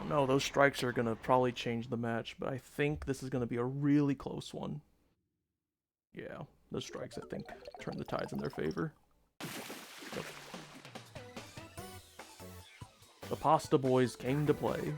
No, those strikes are gonna probably change the match, but I think this is gonna be a really close one. Yeah, those strikes, I think, turn the tides in their favor. But the Pasta Boys came to play.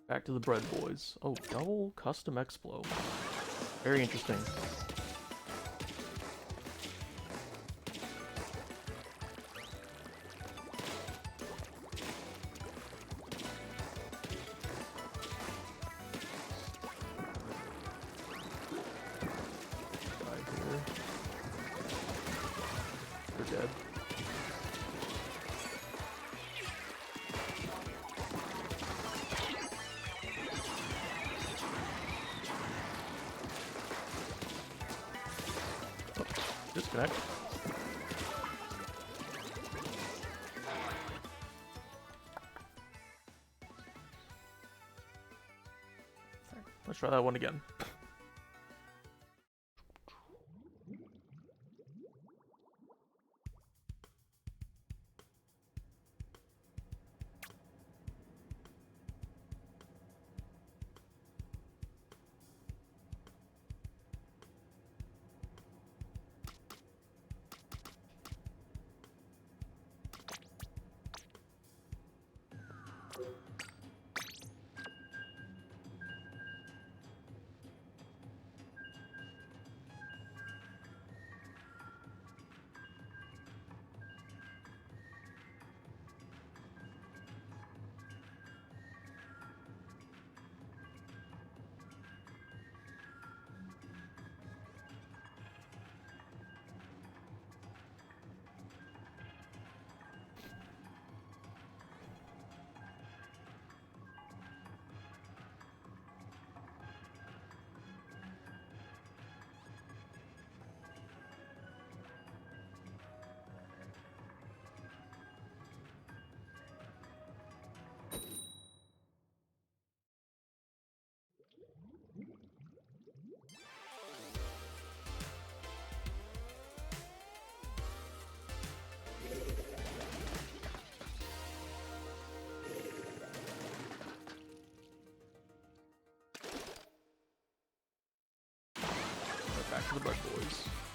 Back to the bread boys. Oh, double custom Explo. Very interesting. Right here. They're dead. Disconnect. Let's try that one again.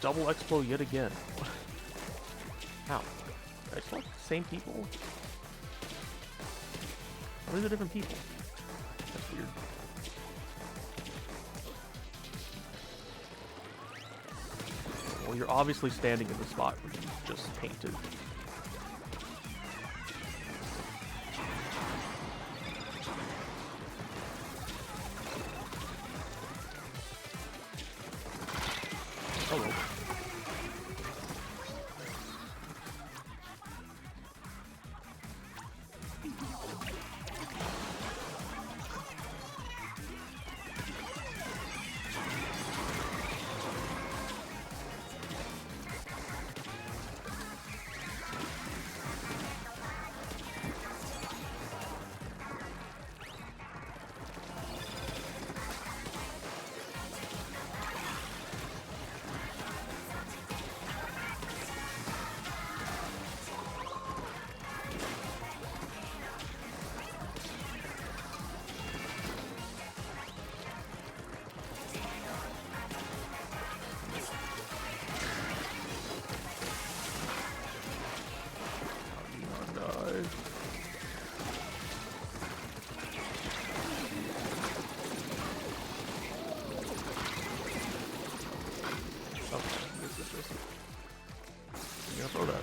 double Explo yet again. How? Did I select the same people? Or are they different people? That's weird. Well, you're obviously standing in the spot where you just painted. Oh well. Throw that.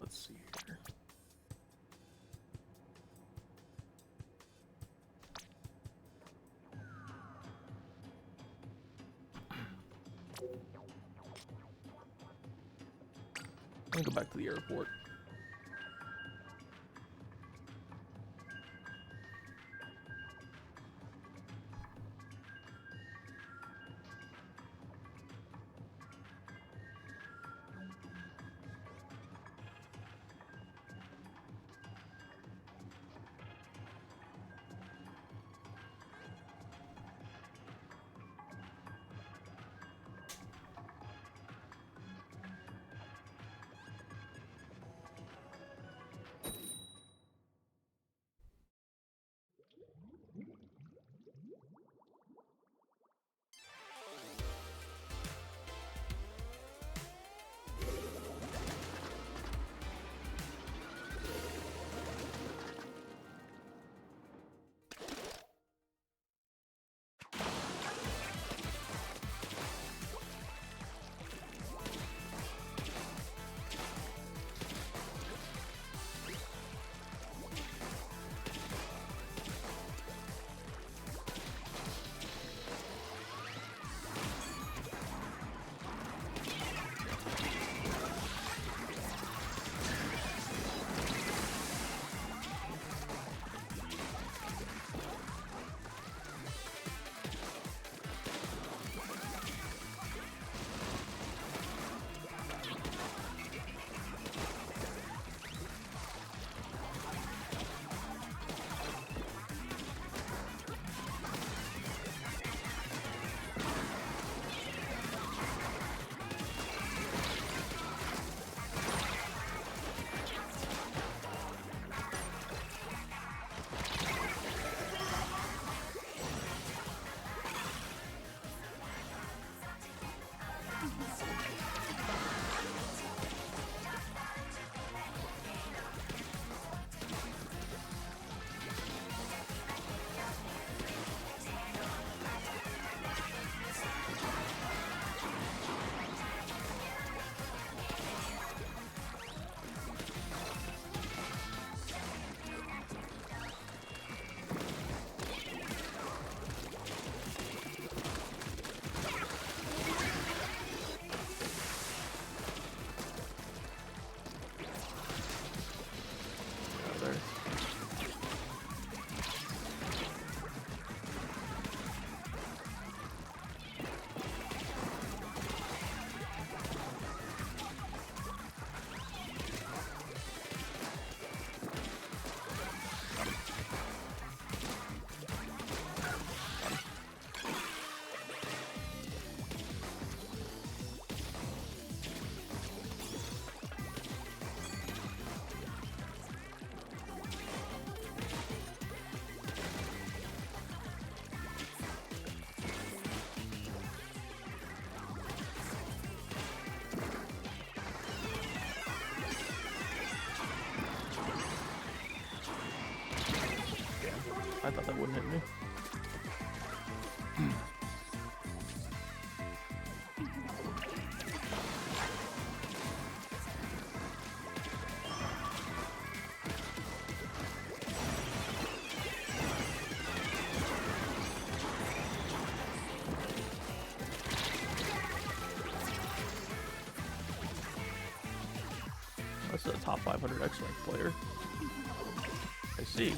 Let's see here. Let me go back to the airport. I thought that wouldn't hit me. That's a top 500 X-Rank player. I see.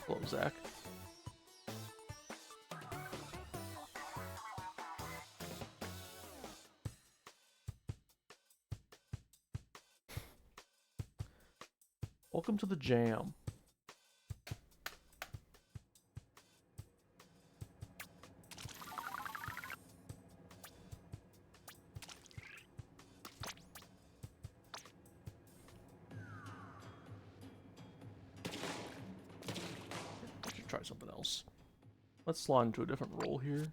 Hello, Zach. Welcome to the jam. I should try something else. Let's slide into a different role here.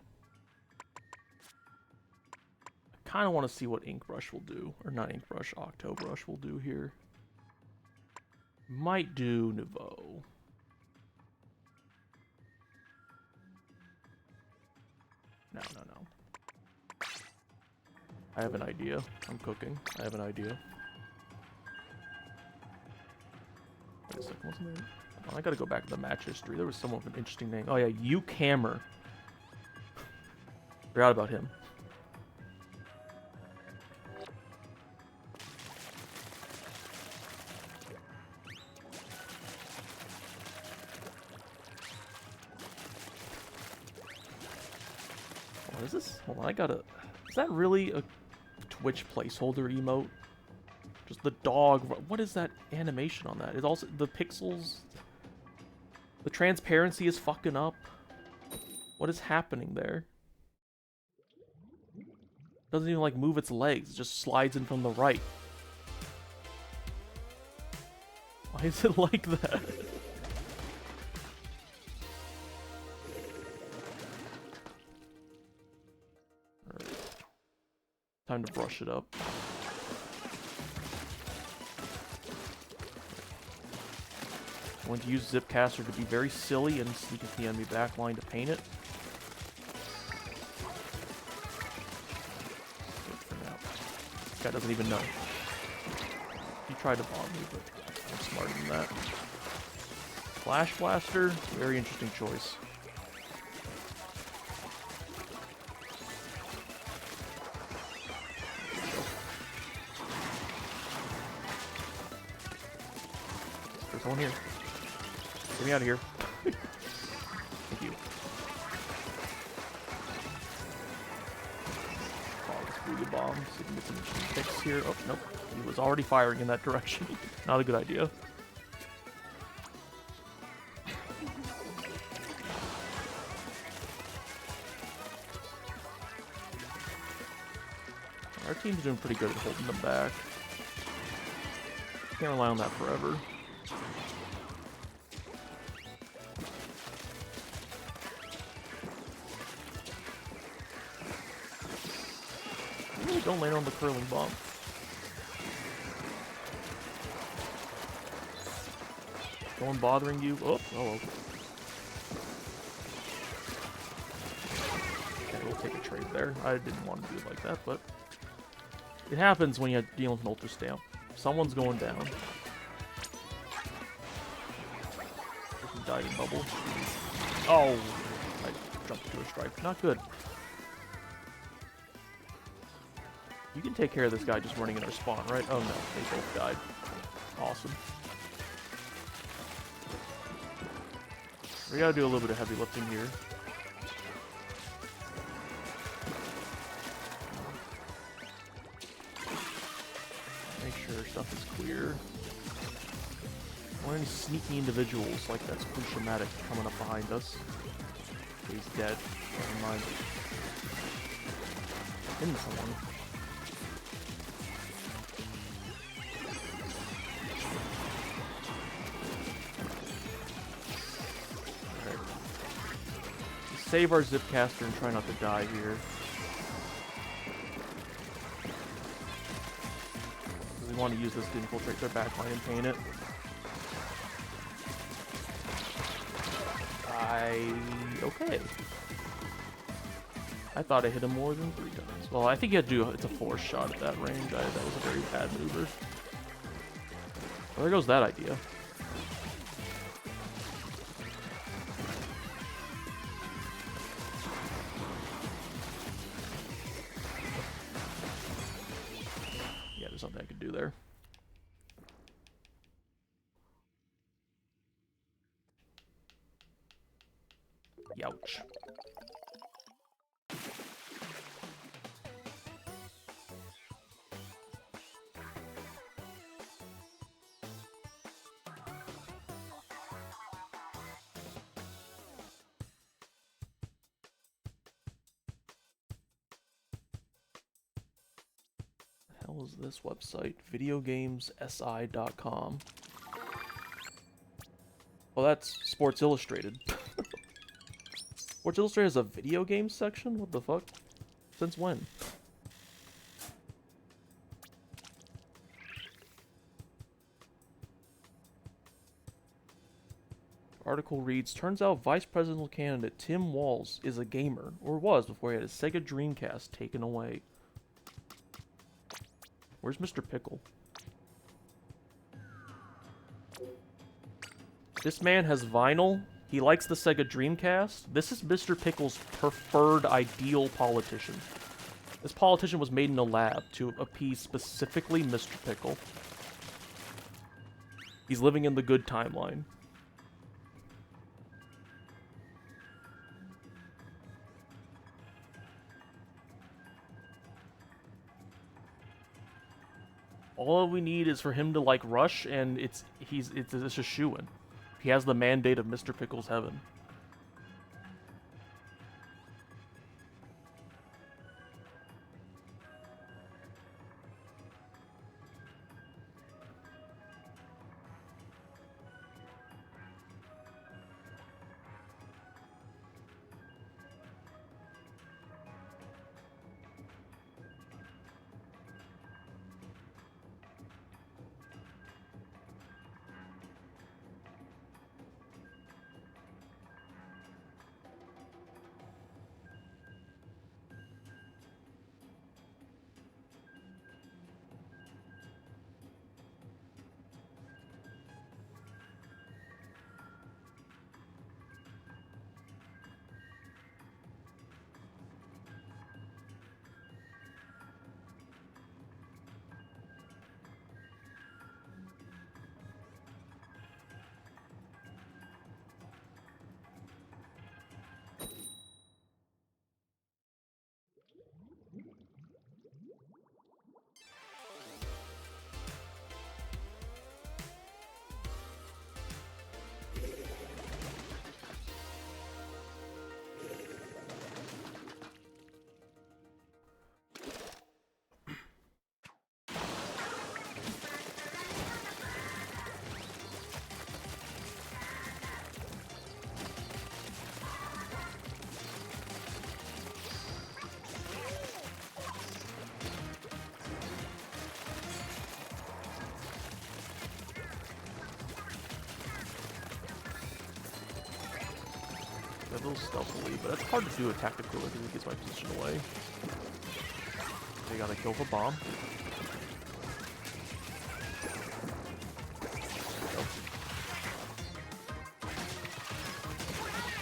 I kind of want to see what Ink Brush will do. Or not Ink Brush, Octo Brush will do here. Might do Nouveau. No. I have an idea. I'm cooking. I have an idea. Wait a second, wasn't there? Oh, I gotta go back to the match history. There was someone with an interesting name. Oh yeah, Uke Hammer. Forgot about him. What is this? Hold on, I gotta... Is that really a Twitch placeholder emote? Just the dog... What is that animation on that? It's also... The pixels... The transparency is fucking up. What is happening there? Doesn't even, like, move its legs. It just slides in from the right. Why is it like that? Time to brush it up. I'm going to use Zipcaster to be very silly and sneak into the enemy backline to paint it. This guy doesn't even know. He tried to bomb me, but I'm smarter than that. Flash Blaster, very interesting choice. There's one here. Get me out of here. Thank you. Oh, let's Booyah Bomb. See if we can get some picks here. Oh, nope. He was already firing in that direction. Not a good idea. Our team's doing pretty good at holding them back. Can't rely on that forever. Really don't land on the curling bomb. No one bothering you? Oh, oh. Okay, we'll take a trade there. I didn't want to do it like that, but it happens when you're dealing with an Ultra Stamp. Someone's going down. There's a diving bubble. Oh! I jumped to a strike. Not good. You can take care of this guy just running in our spawn, right? Oh no, they both died. Awesome. We gotta do a little bit of heavy lifting here. Make sure stuff is clear. Don't want any sneaky individuals like that Splatoon coming up behind us. He's dead. Never mind. Hitting someone. save our Zipcaster and try not to die here. We want to use this to infiltrate their backline and paint it. Okay. I thought I hit him more than 3 times. Well, I think you had to do it's a 4 shot at that range. That was a very bad maneuver. Well, there goes that idea. Yeah, there's something I could do there. Youch. The hell is this website? Videogamessi.com. Well, that's Sports Illustrated. Sports Illustrated has a video games section? What the fuck? Since when? Article reads, turns out Vice Presidential candidate Tim Walz is a gamer, or was before he had his Sega Dreamcast taken away. Where's Mr. Pickle? This man has vinyl. He likes the Sega Dreamcast. This is Mr. Pickle's preferred ideal politician. This politician was made in a lab to appease specifically Mr. Pickle. He's living in the good timeline. All we need is for him to like rush, and it's a shoo-in. He has the mandate of Mr. Pickle's heaven. A little stealthily, but it's hard to do it tactically because it gets my position away. They got a kill for bomb.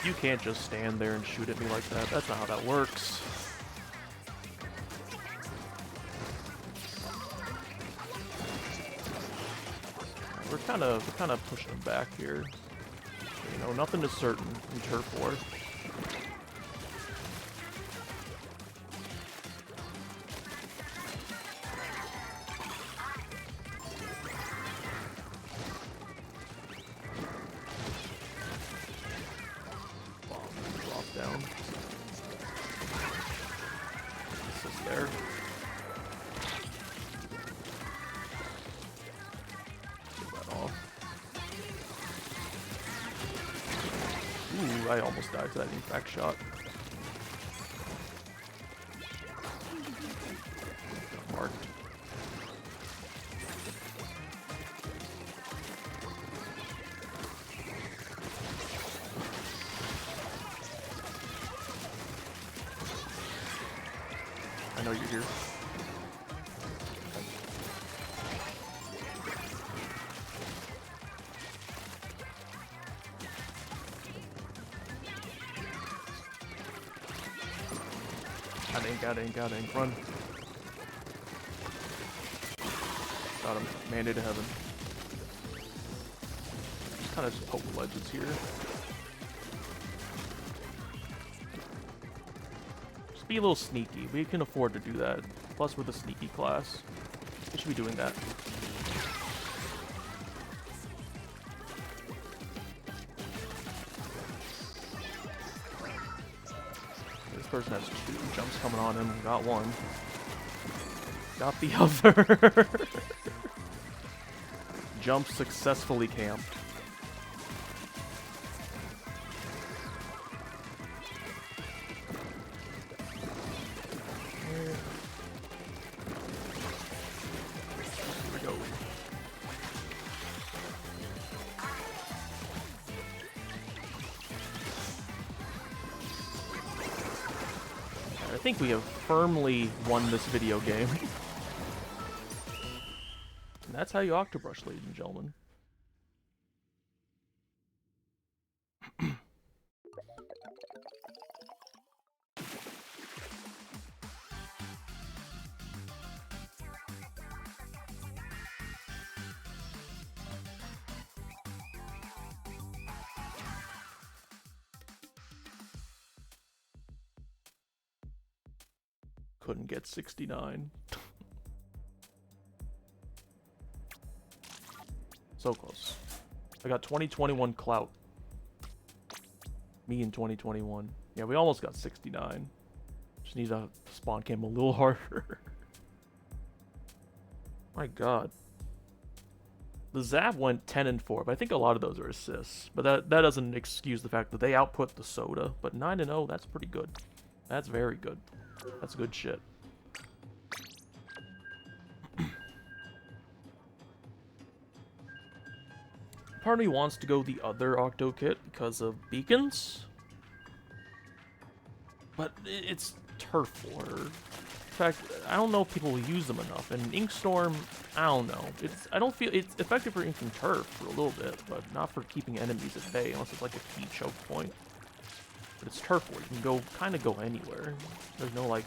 You can't just stand there and shoot at me like that. That's not how that works. We're kind of pushing them back here. You know, nothing is certain in turf war. Bomb drop down. This is there. Get that off. Ooh, I almost died to that impact shot. I know you're here. Got it. Run. Got him. Mandate to heaven. Just kind of poke ledges here. Just be a little sneaky. We can afford to do that. Plus, we're the sneaky class. We should be doing that. This person has 2 jumps coming on him. Got one. Got the other. Jump successfully camped. Here we go. I think we have firmly won this video game. And that's how you Octobrush, ladies and gentlemen. Couldn't get 69. So close. I got 2021 clout. Me in 2021. Yeah, we almost got 69. Just need to spawn cam a little harder. My god. The Zap went 10 and 4, but I think a lot of those are assists. But that doesn't excuse the fact that they output the Soda. But 9 and 0, that's pretty good. That's very good. That's good shit. Part of me wants to go the other Octo kit because of beacons. But it's turf water. In fact, I don't know if people will use them enough. And Inkstorm, I don't know. I don't feel it's effective for inking turf for a little bit, but not for keeping enemies at bay unless it's like a key choke point. But it's turf war. You can go kind of go anywhere. There's no like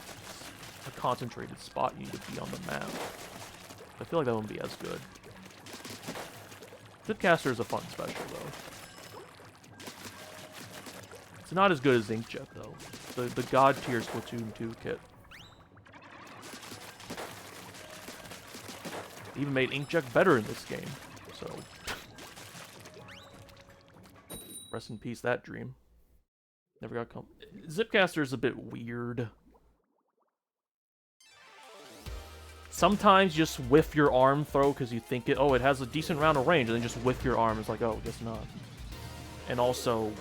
a concentrated spot you need to be on the map. I feel like that wouldn't be as good. Zipcaster is a fun special though. It's not as good as Inkjet though. The god tier Splatoon 2 kit. Even made Inkjet better in this game. So rest in peace that dream. Never got come. Zipcaster is a bit weird. Sometimes you just whiff your arm throw because you think it has a decent round of range, and then just whiff your arm. It's like, oh, guess not. And also,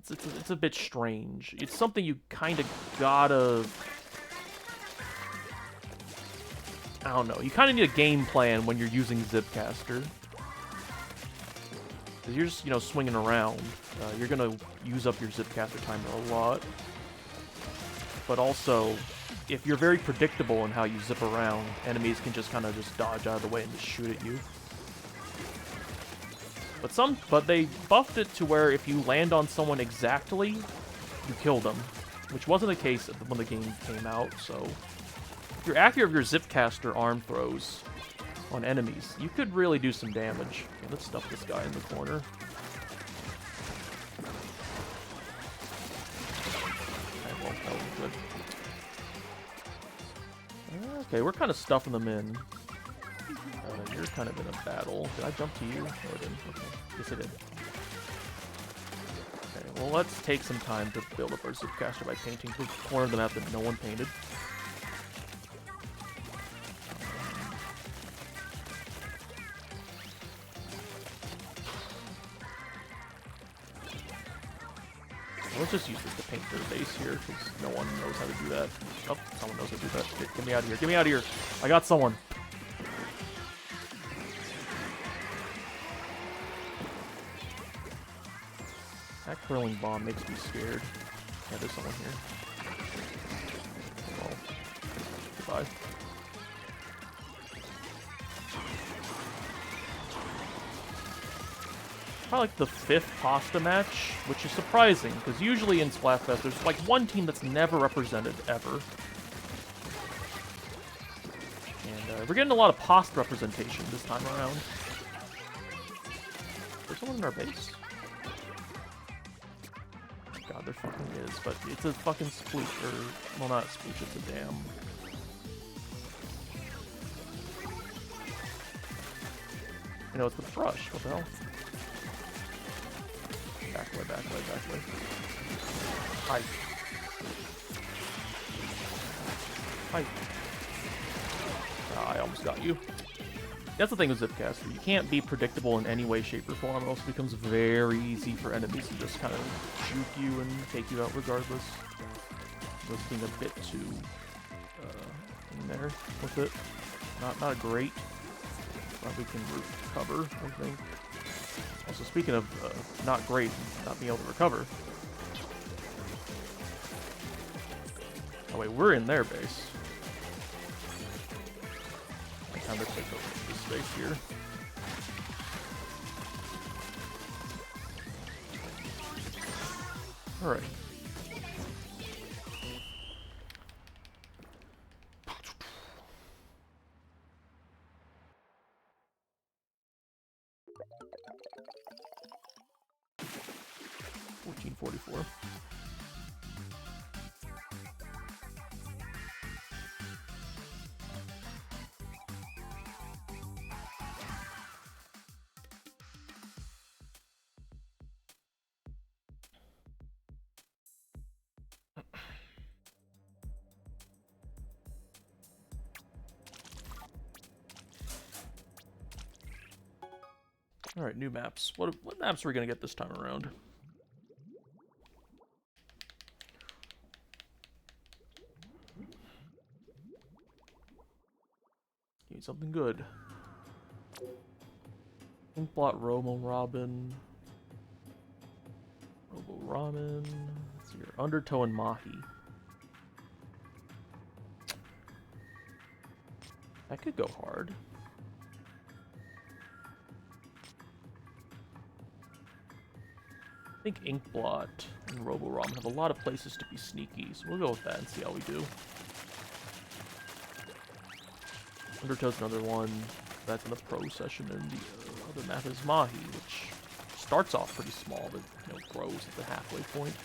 it's a bit strange. It's something you kind of gotta. I don't know. You kind of need a game plan when you're using Zipcaster. Because you're just, swinging around. You're going to use up your Zipcaster timer a lot. But also, if you're very predictable in how you zip around, enemies can just kind of just dodge out of the way and just shoot at you. But they buffed it to where if you land on someone exactly, you kill them. Which wasn't the case when the game came out, so if you're accurate with your Zipcaster arm throws on enemies, you could really do some damage. Okay, let's stuff this guy in the corner. Okay, well, that was good. Okay, we're kind of stuffing them in. You're kind of in a battle. Did I jump to you? No, I didn't. Okay. Yes, I did. Okay, well, let's take some time to build up our Zipcaster by painting the corner of the map that no one painted. Let's just use this to paint their base here, because no one knows how to do that. Oh, someone knows how to do that. Get me out of here. Get me out of here. I got someone. That curling bomb makes me scared. Yeah, there's someone here. Well, goodbye. Probably like the 5th pasta match, which is surprising, because usually in Splatfest there's like one team that's never represented, ever. And we're getting a lot of pasta representation this time around. There's someone in our base? God, there fucking is, but it's a fucking sploosh, or, well, not a sploosh, it's a dam. You know, it's the brush, what the hell? Back away, back away, back away. Hi. Hi. I almost got you. That's the thing with Zipcaster. You can't be predictable in any way, shape, or form, or else it becomes very easy for enemies to just kind of juke you and take you out regardless. Just being a bit too in there with it. Not great, but we can recover, I think. Also, speaking of not great, not being able to recover. Oh wait, we're in their base. Time to take over this space here. Alright. $14.44. Alright, new maps. What maps are we gonna get this time around? Give me something good. Inkblot, Romo Robin. Robo Ramen. Let's see here. Undertow and Mahi. That could go hard. I think Inkblot and Robo-Rom have a lot of places to be sneaky, so we'll go with that and see how we do. Undertow's another one. That's in the pro session, and the other map is Mahi, which starts off pretty small, but grows at the halfway point.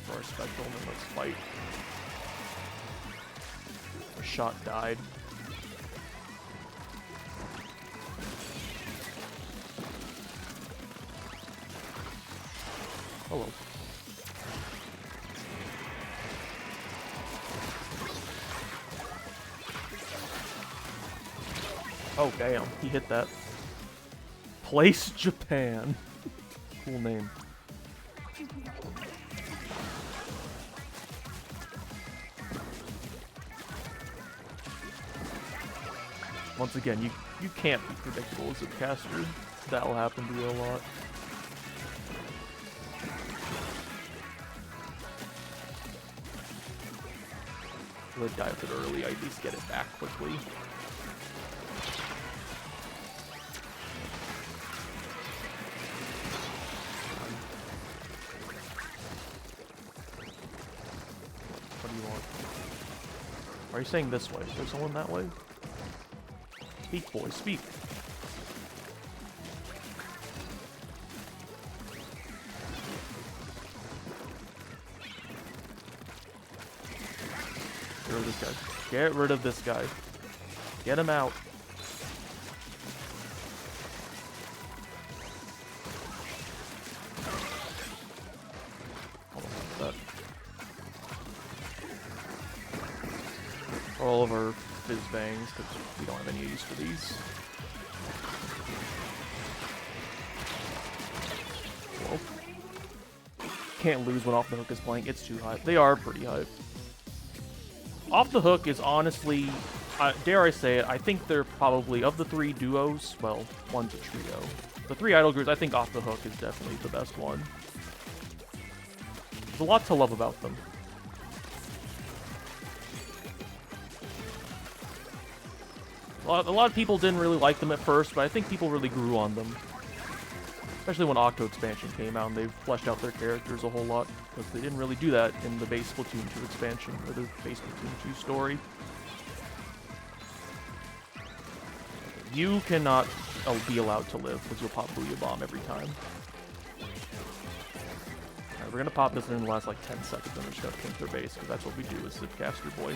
For our spectral, and then let's fight. Our shot died. Hello. Oh damn, he hit that. Place Japan. Cool name. Once again, you can't be predictable as a caster. That'll happen to you a lot. If I die with it early, I at least get it back quickly. What do you want? Are you saying this way? Is there someone that way? Speak, boy, speak. Get rid of this guy. Get rid of this guy. Get him out. All of our fizz bangs, because we don't have any use for these. Whoa. Can't lose when Off the Hook is playing. It's too high. They are pretty high. Off the Hook is honestly, dare I say it, I think they're probably, of the three duos, well, one's a trio. The three idol groups, I think Off the Hook is definitely the best one. There's a lot to love about them. A lot of people didn't really like them at first, but I think people really grew on them. Especially when Octo Expansion came out and they've fleshed out their characters a whole lot, because they didn't really do that in the base Splatoon 2 expansion, or the base Splatoon 2 story. You cannot be allowed to live, because you'll pop Booyah Bomb every time. Alright, we're gonna pop this in the last like 10 seconds, and we're just gonna pink their base, because that's what we do as Zipcaster Boy.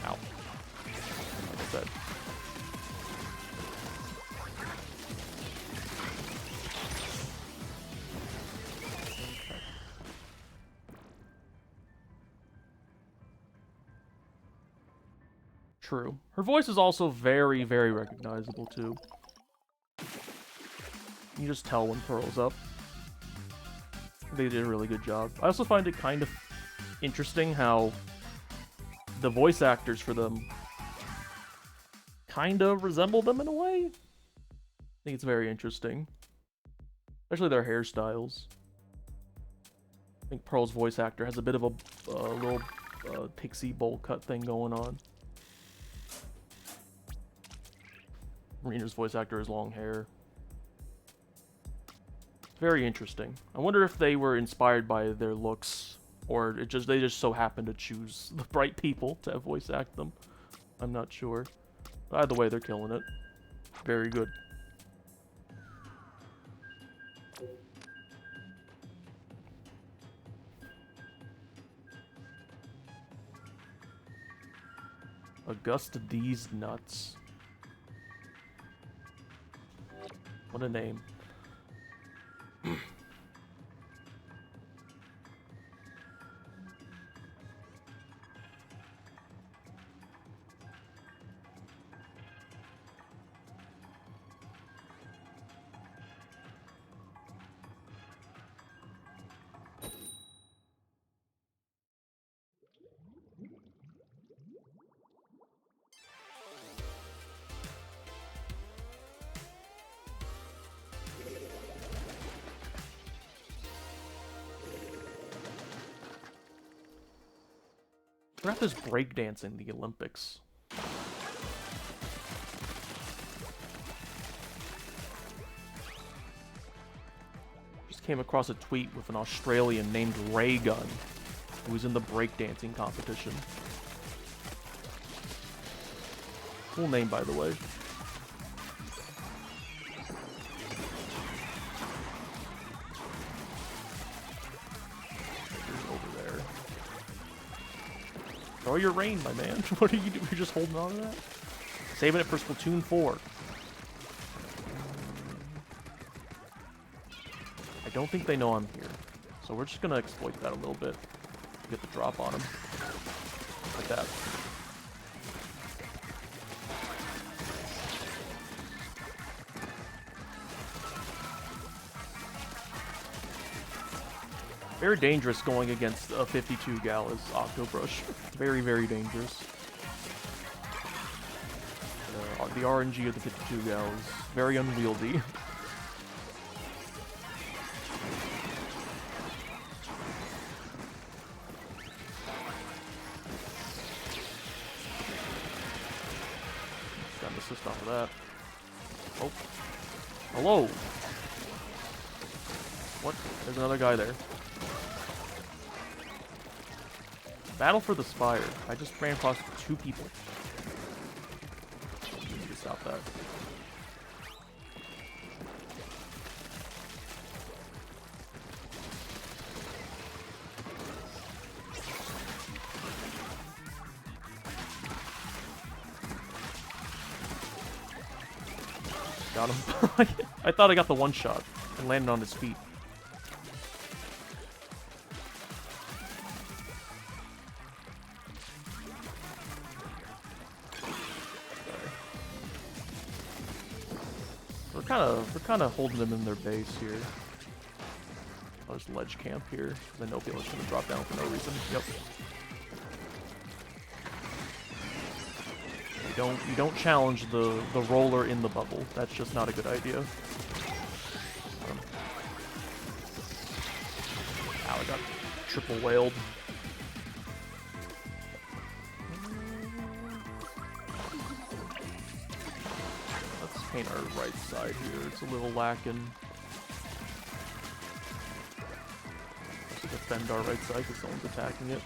Ow. Like I said. True. Her voice is also very, very recognizable, too. You just tell when Pearl's up. They did a really good job. I also find it kind of interesting how the voice actors for them kind of resemble them in a way. I think it's very interesting. Especially their hairstyles. I think Pearl's voice actor has a bit of a little pixie bowl cut thing going on. Marina's voice actor has long hair. It's very interesting. I wonder if they were inspired by their looks, or they just so happened to choose the right people to voice act them. I'm not sure. But either way, they're killing it. Very good. Augusta D's Nuts. What a name. We're at this breakdancing the Olympics. Just came across a tweet with an Australian named Raygun, who was in the breakdancing competition. Cool name, by the way. Throw your rain, my man. What are you doing? You're just holding on to that? Saving it for Splatoon 4. I don't think they know I'm here. So we're just gonna exploit that a little bit. To get the drop on them. Like that. Very dangerous going against a 52 gal as Octobrush. Very, very dangerous. The RNG of the 52 gal is very unwieldy. Got an assist off of that. Oh. Hello! What? There's another guy there. Battle for the Spire. I just ran across 2 people. Need to stop that. Got him. I thought I got the one shot and landed on his feet. We're kind of holding them in their base here. I'll just ledge camp here because I know people are just gonna drop down for no reason. Yep. You don't challenge the roller in the bubble. That's just not a good idea. Ow, I got triple whaled. Let's paint our right side here. It's a little lacking. Let's defend our right side because someone's attacking it.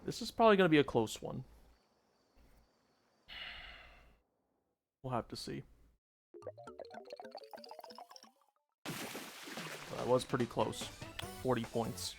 This is probably going to be a close one. We'll have to see. That was pretty close. 40 points.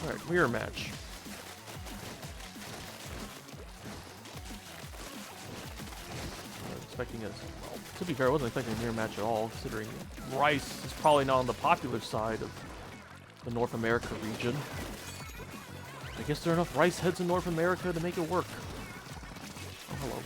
Alright, mirror match. Expecting a, well, to be fair, I wasn't expecting a mirror match at all, considering Rice is probably not on the popular side of the North America region. I guess there are enough Rice heads in North America to make it work. Oh, hello.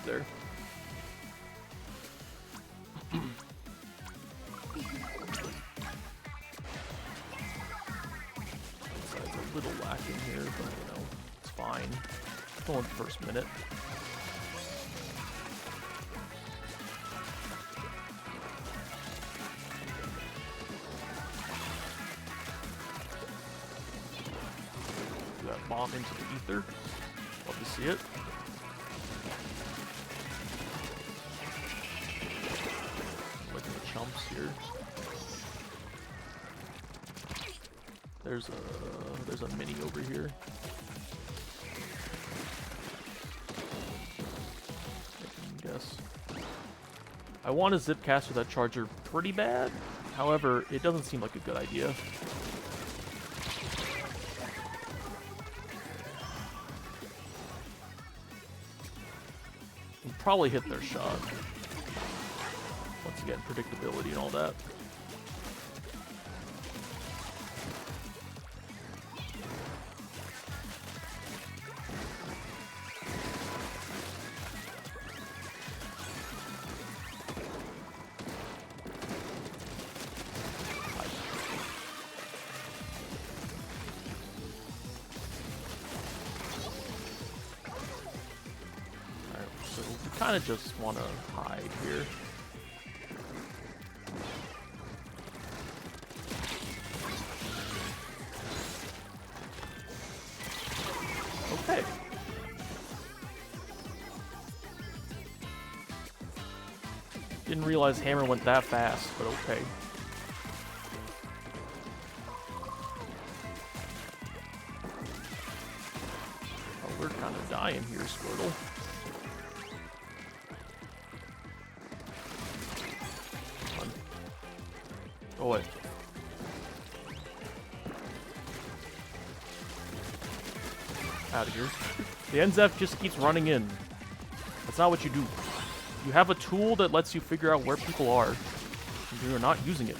There. It's a little lacking here, but you know, it's fine. Going first minute. That bomb into the ether. Love to see it. Chumps here. There's a mini over here. I can guess. I want to zip caster that charger pretty bad. However, it doesn't seem like a good idea. probably hit their shot. Once again, predictability and all that. Kind of just want to hide here. Okay. Didn't realize hammer went that fast, but okay. Oh, we're kind of dying here, Squirtle. Oh wait. Out of here. The NZF just keeps running in. That's not what you do. You have a tool that lets you figure out where people are, and you're not using it.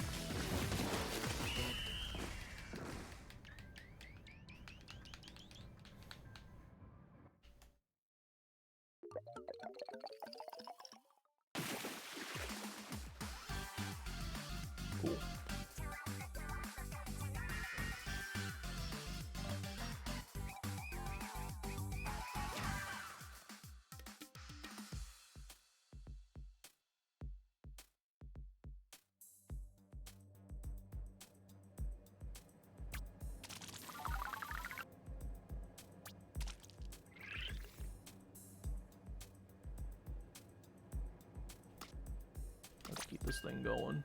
Cool. Let's keep this thing going.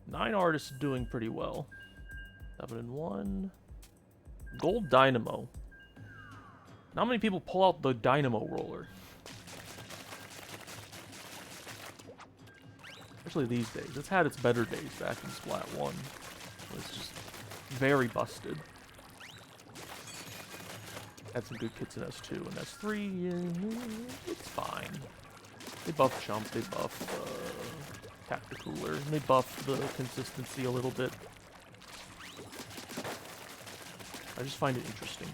9 artists doing pretty well. 7 and 1. Gold Dynamo. Not many people pull out the Dynamo roller. Especially these days. It's had its better days back in Splat 1. It's just very busted. Had some good kits in S2 and S3. It's fine. They buff jump, they buff tacticooler, and they buff the consistency a little bit. I just find it interesting.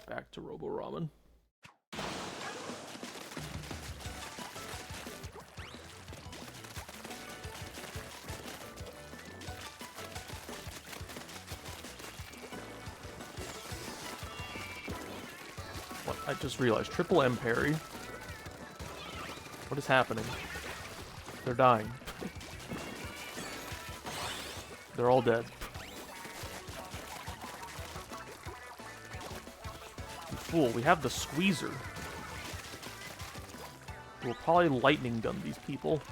Back to Robo Ramen. What? I just realized. Triple M parry. What is happening? They're dying. They're all dead. Fool, we have the squeezer. We'll probably lightning gun these people.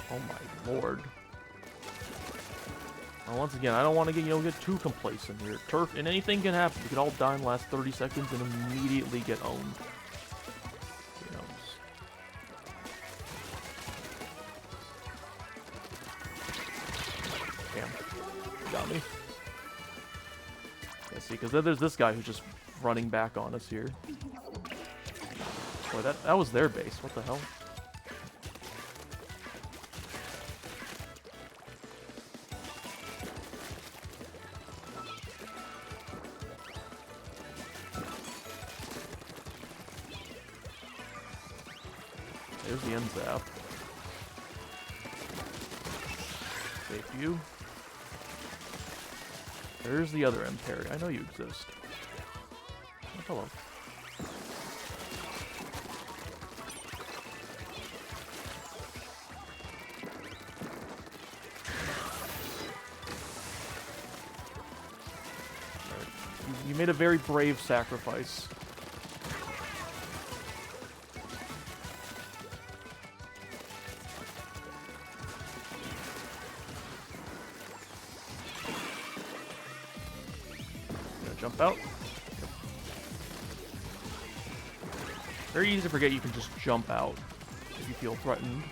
Oh my lord. Well, once again, I don't want to get too complacent here. Turf and anything can happen. We could all die in the last 30 seconds and immediately get owned. Because then there's this guy who's just running back on us here. Boy, that was their base. What the hell? There's the end zap. Save you. There's the other M parry. I know you exist. Oh, hello. You made a very brave sacrifice. Gonna jump out. Very easy to forget you can just jump out if you feel threatened.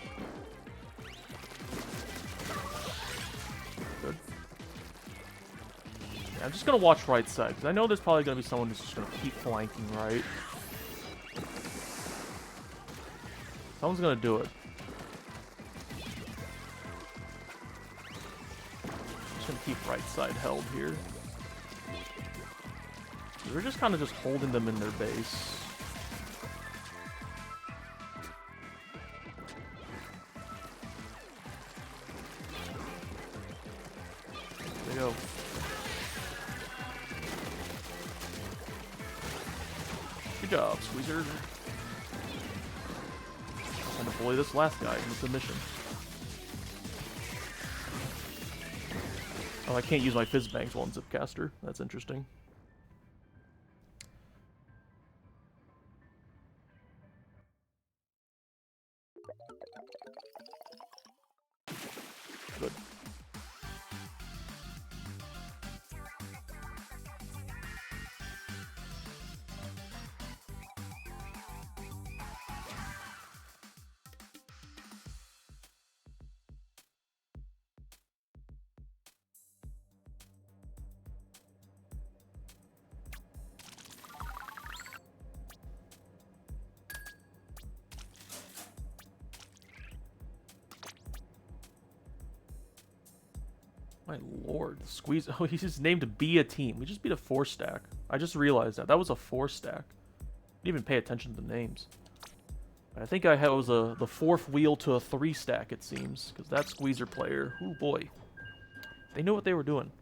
Good. Yeah, I'm just gonna watch right side, because I know there's probably gonna be someone who's just gonna keep flanking right. Someone's gonna do it. Just gonna keep right side held here. We're just kind of just holding them in their base. There you go. Good job, Squeezer. I'm gonna bully this last guy in the submission. Oh, I can't use my Fizz Bangs while in Zipcaster. That's interesting. Good. My lord, Squeeze. Oh, he's just named to be a team. We just beat a 4-stack. I just realized that. That was a 4-stack. Didn't even pay attention to the names. I think I had, it was the 4th wheel to a 3-stack, it seems. Because that Squeezer player, oh boy. They knew what they were doing.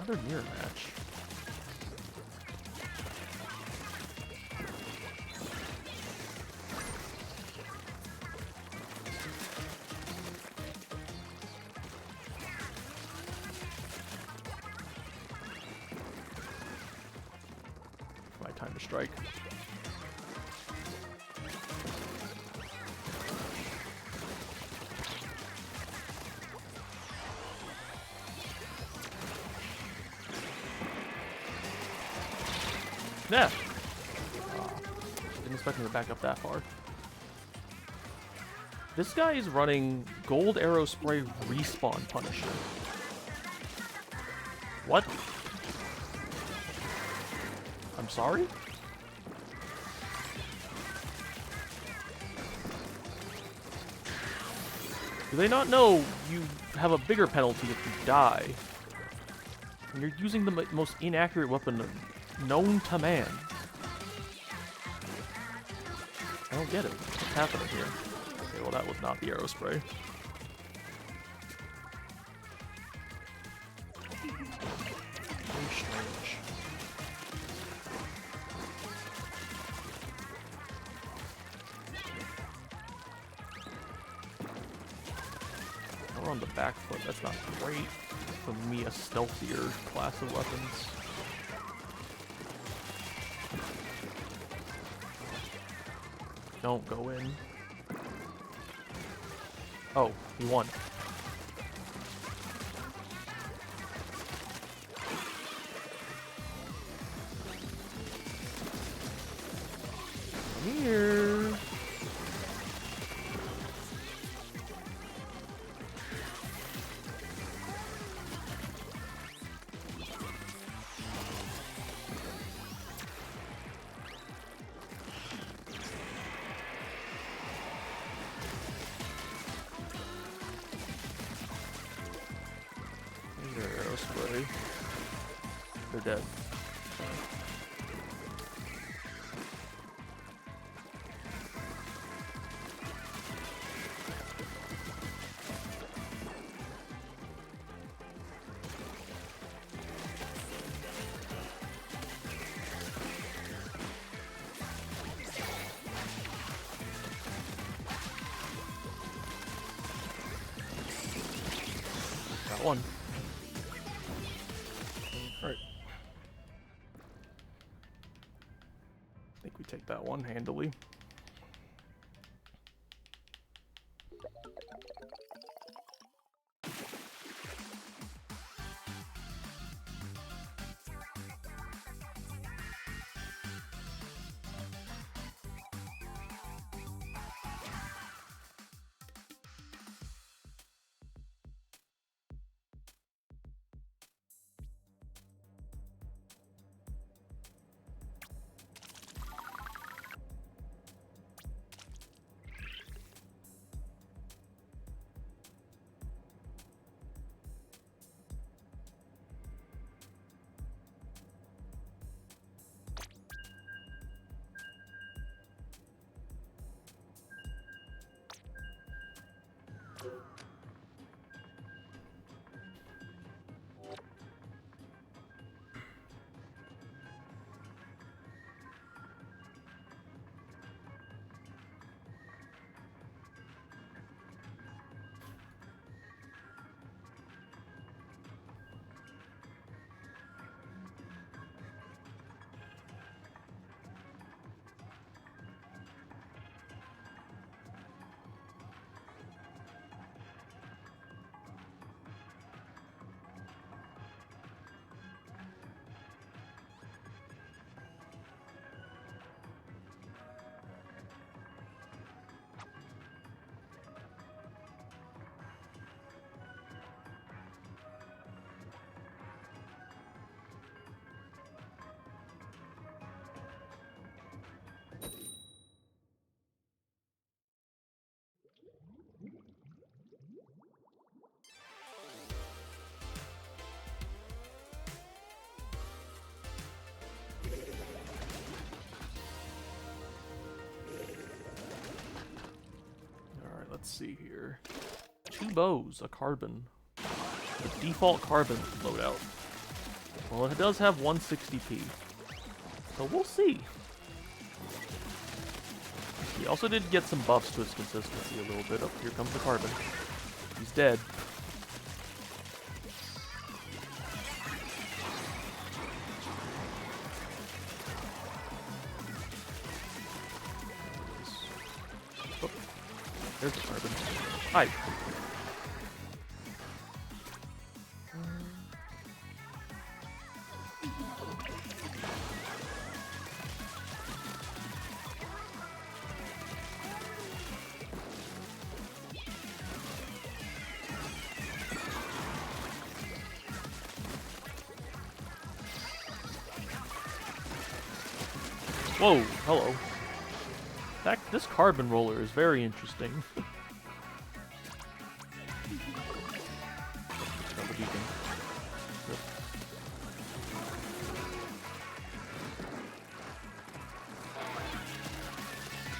Another mirror match. My time to strike. Yeah. Didn't expect him to back up that far. This guy is running Gold Arrow Spray Respawn Punisher. What? I'm sorry? Do they not know you have a bigger penalty if you die? And you're using the most inaccurate weapon known to man. I don't get it. What's happening here? Okay, well that was not the arrow spray. Very strange. We're on the back foot. That's not great. For me, a stealthier class of weapons. Don't go in. Oh, he won. Come here. Spray. They're dead. Got one. Alright. I think we take that one handily. Let's see here. 2 bows, a carbon. The default carbon loadout. Well, it does have 160p. So we'll see. He also did get some buffs to his consistency a little bit. Oh, here comes the carbon. He's dead. There's the carbon. Hi. Whoa, hello. This carbon roller is very interesting.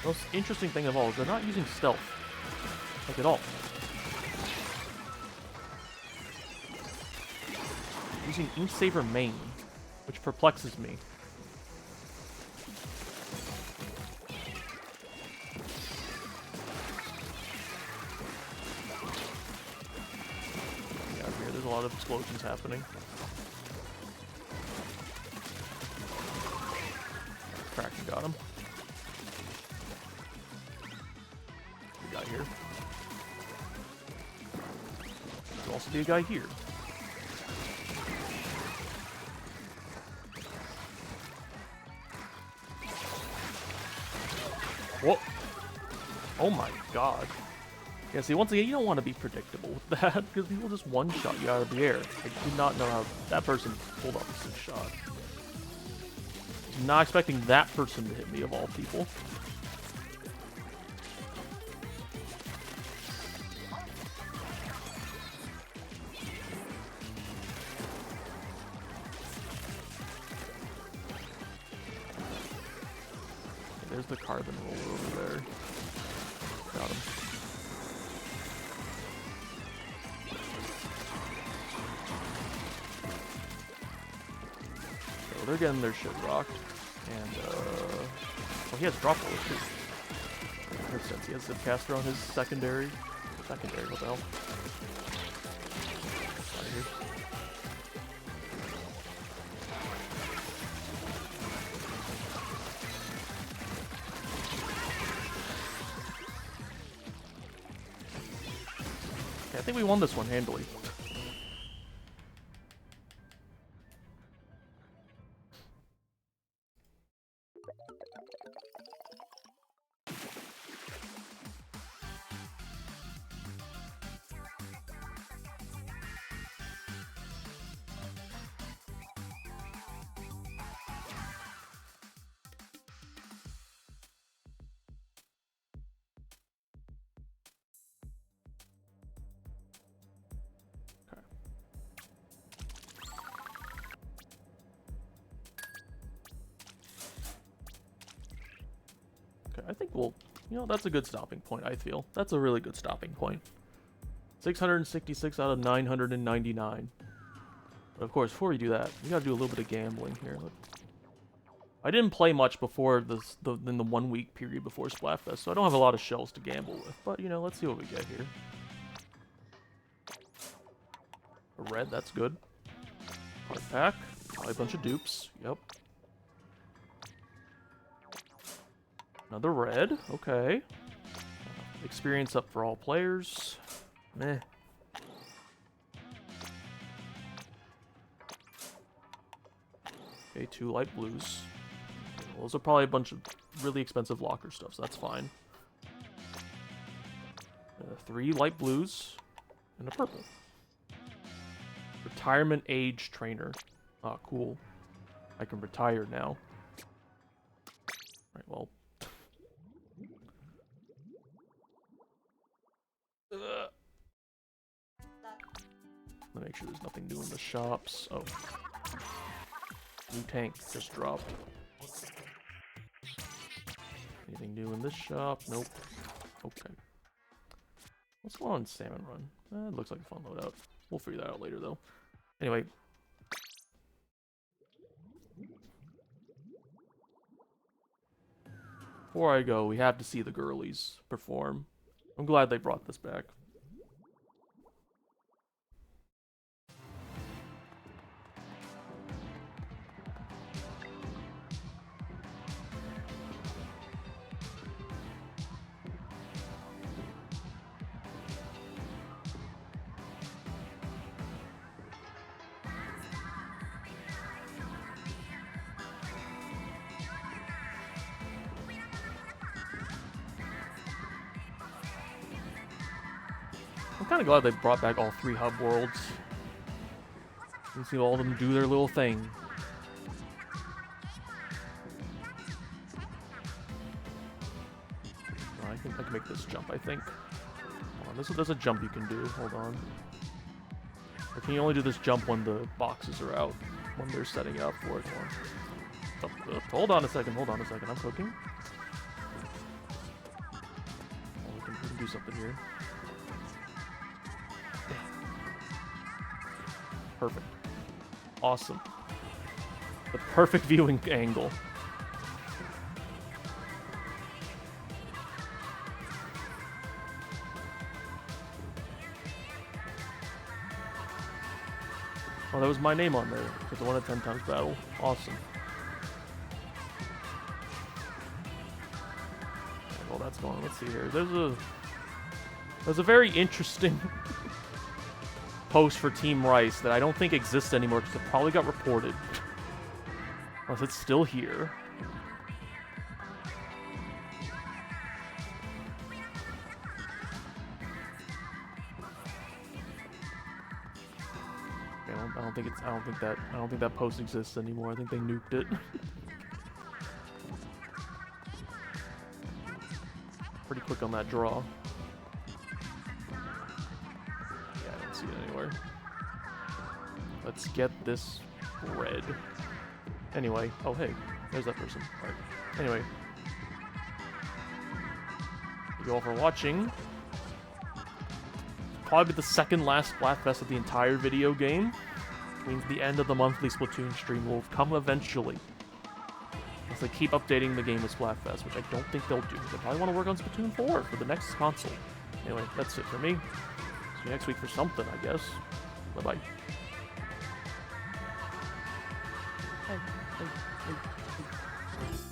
Most interesting thing of all is they're not using stealth, like at all. Using Inksaver main, which perplexes me. a lot of explosions happening. Kraken got him. We got here. There's also be a guy here. Whoa! Oh my god. Yeah, see, once again, you don't want to be predictable with that, because people just one-shot you out of the air. I did not know how that person pulled off a 6-shot. Not expecting that person to hit me, of all people. Okay, there's the carbon roller over there. Got him. So they're getting their shit rocked. And, oh, he has drop roller too. Makes sense. He has Zipcaster on his secondary. Secondary, what the hell? Out of here. Okay, I think we won this one handily. I think we'll, that's a good stopping point, I feel. That's a really good stopping point. 666 out of 999. But of course, before we do that, we gotta do a little bit of gambling here. I didn't play much before in the 1 week period before Splatfest, so I don't have a lot of shells to gamble with. But, let's see what we get here. A red, that's good. Hard pack. Probably a bunch of dupes. Yep. Another red, okay. Experience up for all players. Meh. Okay, 2 light blues. Well, those are probably a bunch of really expensive locker stuff, so that's fine. 3 light blues and a purple. Retirement age trainer. Ah, cool. I can retire now. Alright, well. Let me make sure there's nothing new in the shops. Oh. New tank just dropped. Anything new in this shop? Nope. Okay. What's going on in Salmon Run? It looks like a fun loadout. We'll figure that out later, though. Anyway. Before I go, we have to see the girlies perform. I'm glad they brought this back. I'm kind of glad they brought back all 3 hub worlds. You can see all of them do their little thing. Oh, I can make this jump, I think. Hold on, there's a jump you can do. Hold on. Or can you only do this jump when the boxes are out? When they're setting up for it? Hold on a second, I'm cooking. Oh, we can do something here. Perfect. Awesome. The perfect viewing angle. Oh, that was my name on there. Because I won a 10 times battle. Awesome. Well, that's going on. Let's see here. There's a very interesting post for Team Rice that I don't think exists anymore because it probably got reported. Unless it's still here. I don't think that post exists anymore. I think they nuked it. Pretty quick on that draw. Yeah, I don't see it anywhere. Let's get this red. Anyway, oh hey, there's that person. Alright. Anyway. Thank you all for watching. Probably the second last Splatfest of the entire video game. Which means the end of the monthly Splatoon stream will come eventually. Unless they keep updating the game with Splatfest, which I don't think they'll do. They probably want to work on Splatoon 4 for the next console. Anyway, that's it for me. See you next week for something, I guess. Bye-bye. Hey, hey, hey, hey.